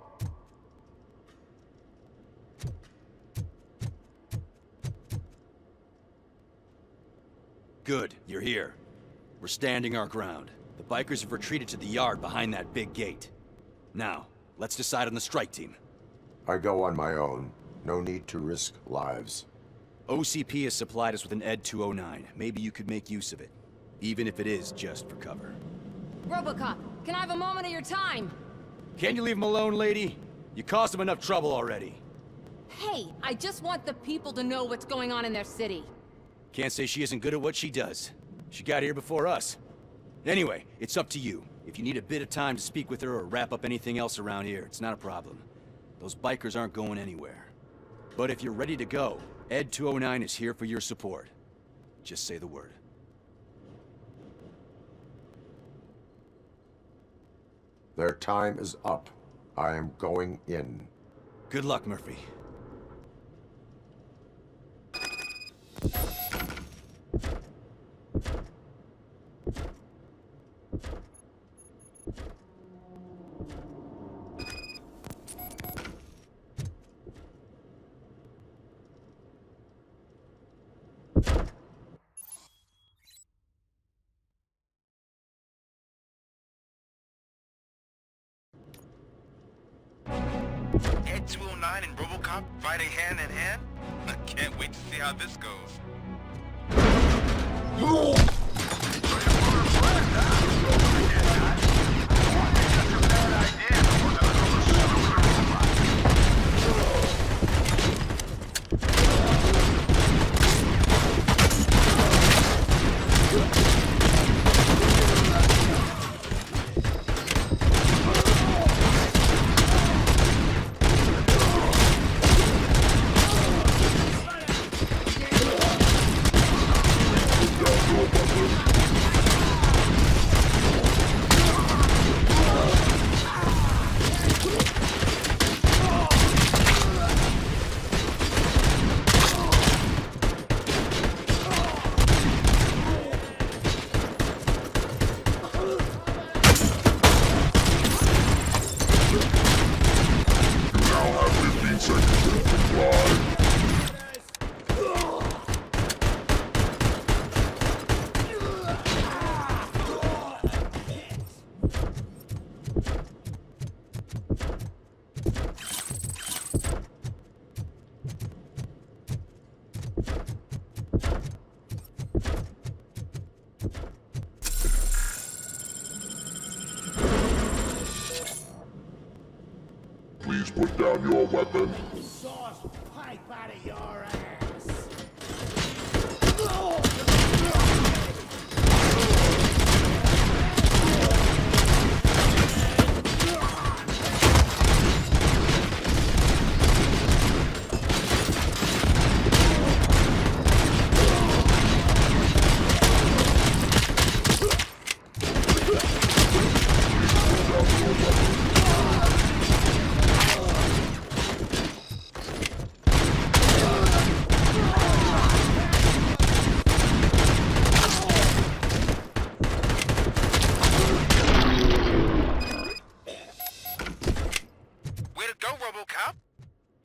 Good, you're here. We're standing our ground. The bikers have retreated to the yard behind that big gate. Now, let's decide on the strike team. I go on my own. No need to risk lives. OCP has supplied us with an ED 209. Maybe you could make use of it. Even if it is just for cover. Robocop, can I have a moment of your time? Can't you leave him alone, lady? You caused him enough trouble already. Hey, I just want the people to know what's going on in their city. Can't say she isn't good at what she does. She got here before us. Anyway, it's up to you. If you need a bit of time to speak with her or wrap up anything else around here, it's not a problem. Those bikers aren't going anywhere. But if you're ready to go, ED 209 is here for your support. Just say the word. Their time is up. I am going in. Good luck, Murphy. Ed 209 and Robocop fighting hand in hand? I can't wait to see how this goes. Please put down your weapon. Sauce pipe out of your ass!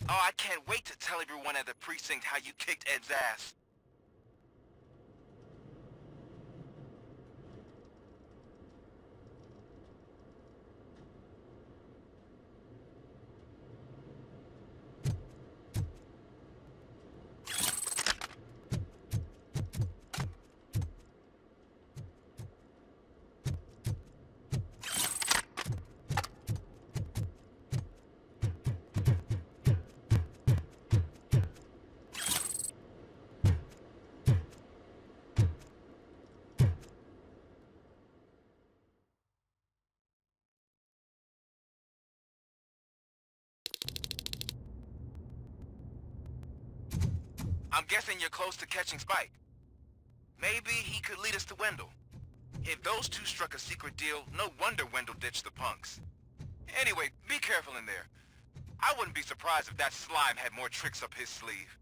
Oh, I can't wait to tell everyone at the precinct how you kicked Ed's ass. I'm guessing you're close to catching Spike. Maybe he could lead us to Wendell. If those two struck a secret deal, no wonder Wendell ditched the punks. Anyway, be careful in there. I wouldn't be surprised if that slime had more tricks up his sleeve.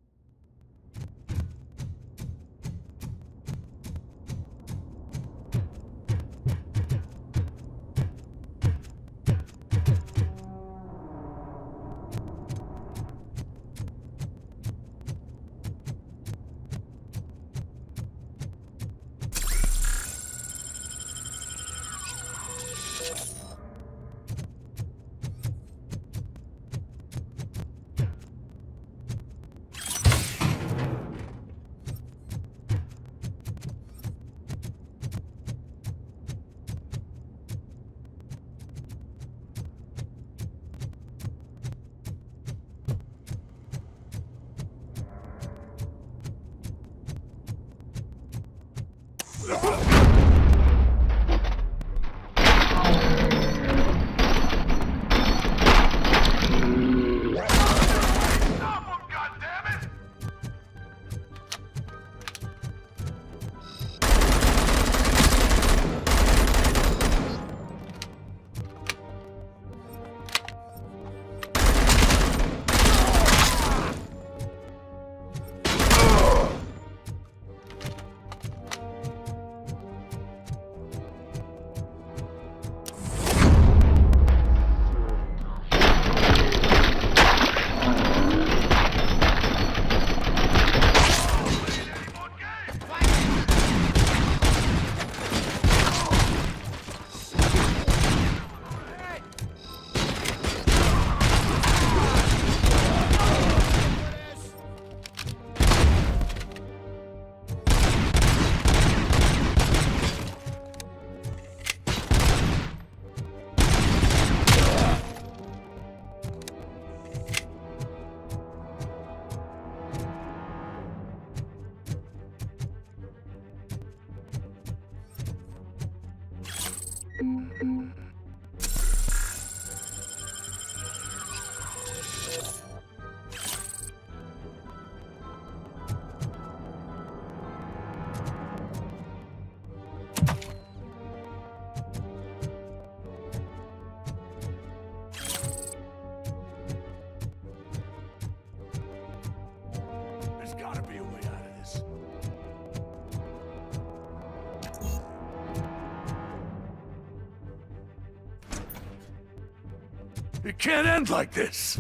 It can't end like this!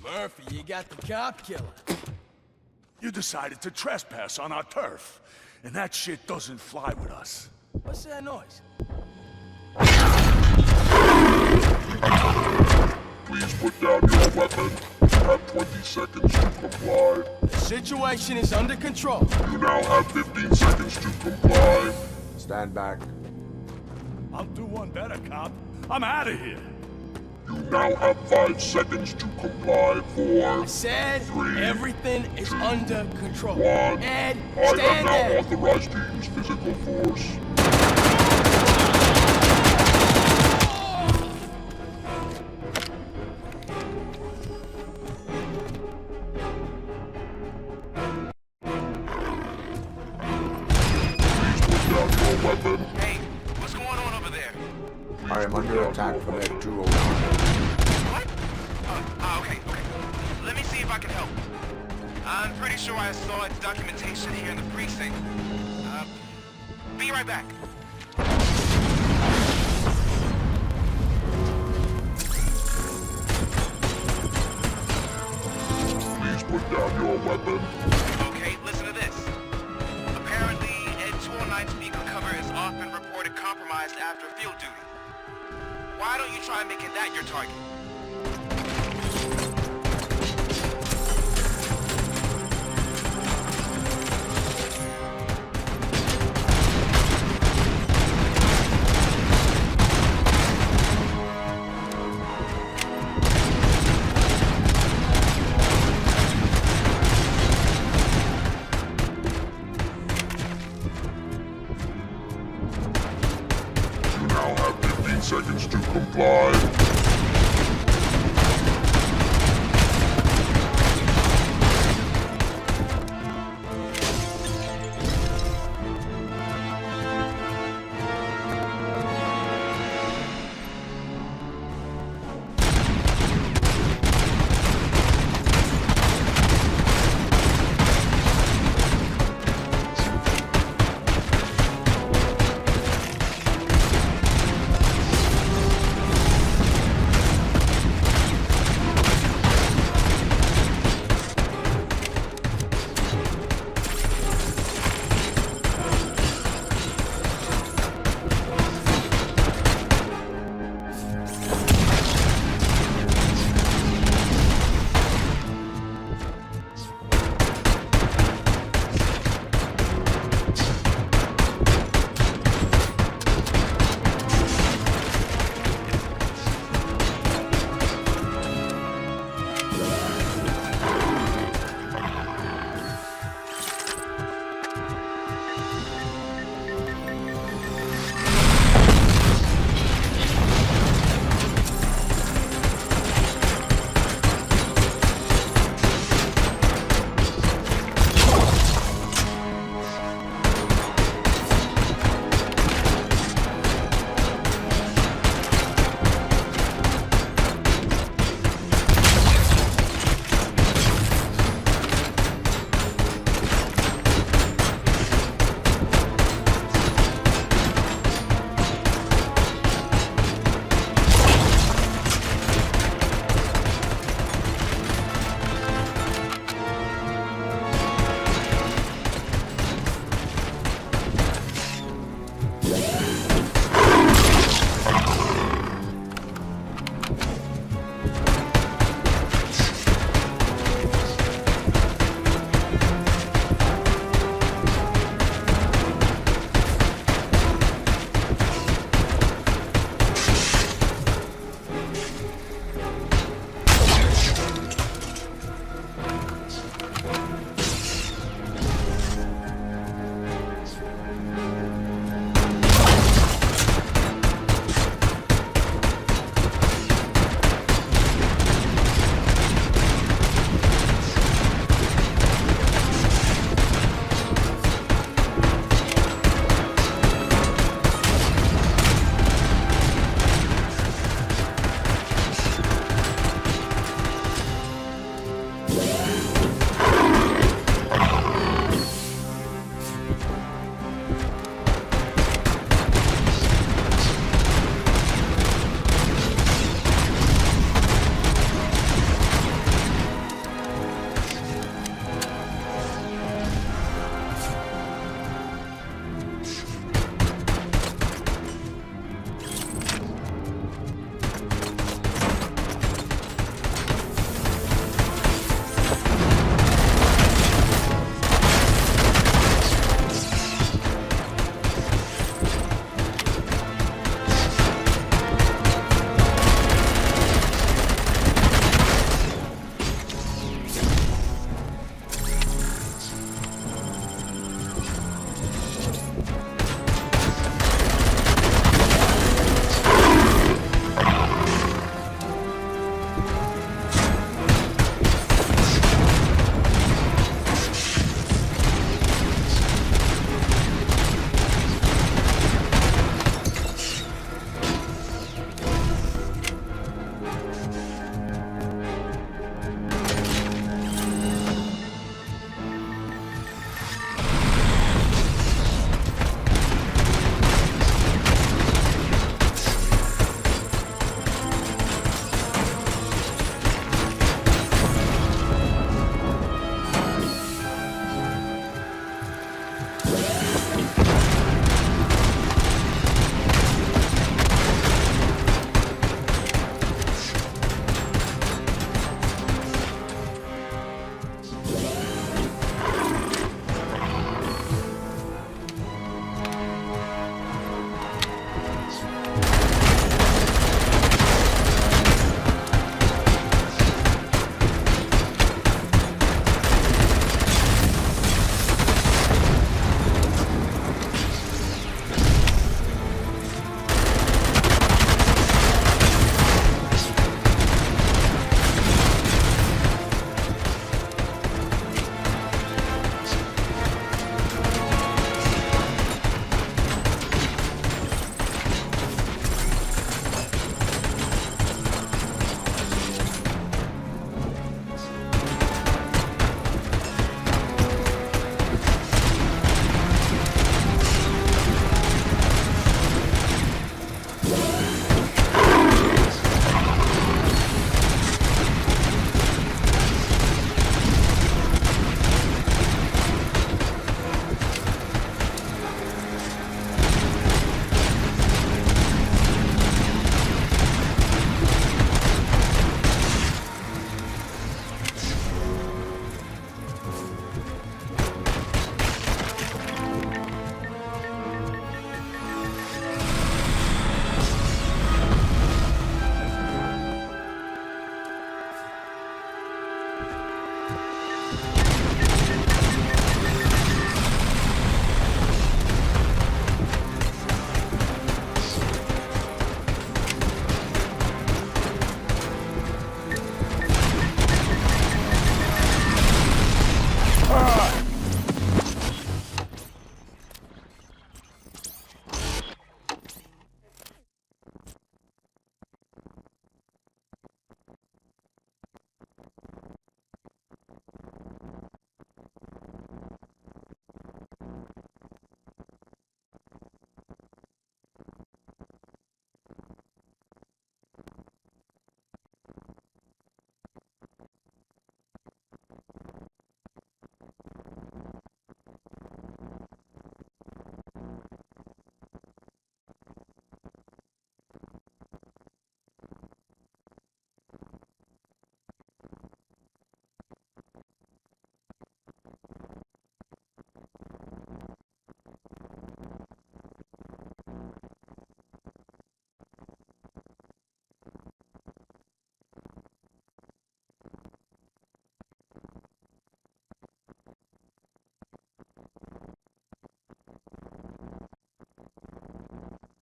Murphy, you got the cop killer. You decided to trespass on our turf, and that shit doesn't fly with us. What's that noise? Please put down your weapon. You have 20 seconds to comply. The situation is under control. You now have 15 seconds to comply. Stand back. I'll do one better, cop. I'm out of here. You now have 5 seconds to comply. 4, I said 3, everything is 2, under control. 1. Ed, I stand am now there. authorized to use physical force. Hey, what's going on over there? I am under attack from Ed 201. What? Okay. Let me see if I can help. I'm pretty sure I saw its documentation here in the precinct. Be right back. weapon. Okay, listen to this. Apparently, Ed 209's beacon cover is often reported compromised after field duty. Why don't you try making that your target? You now have 15 seconds to comply.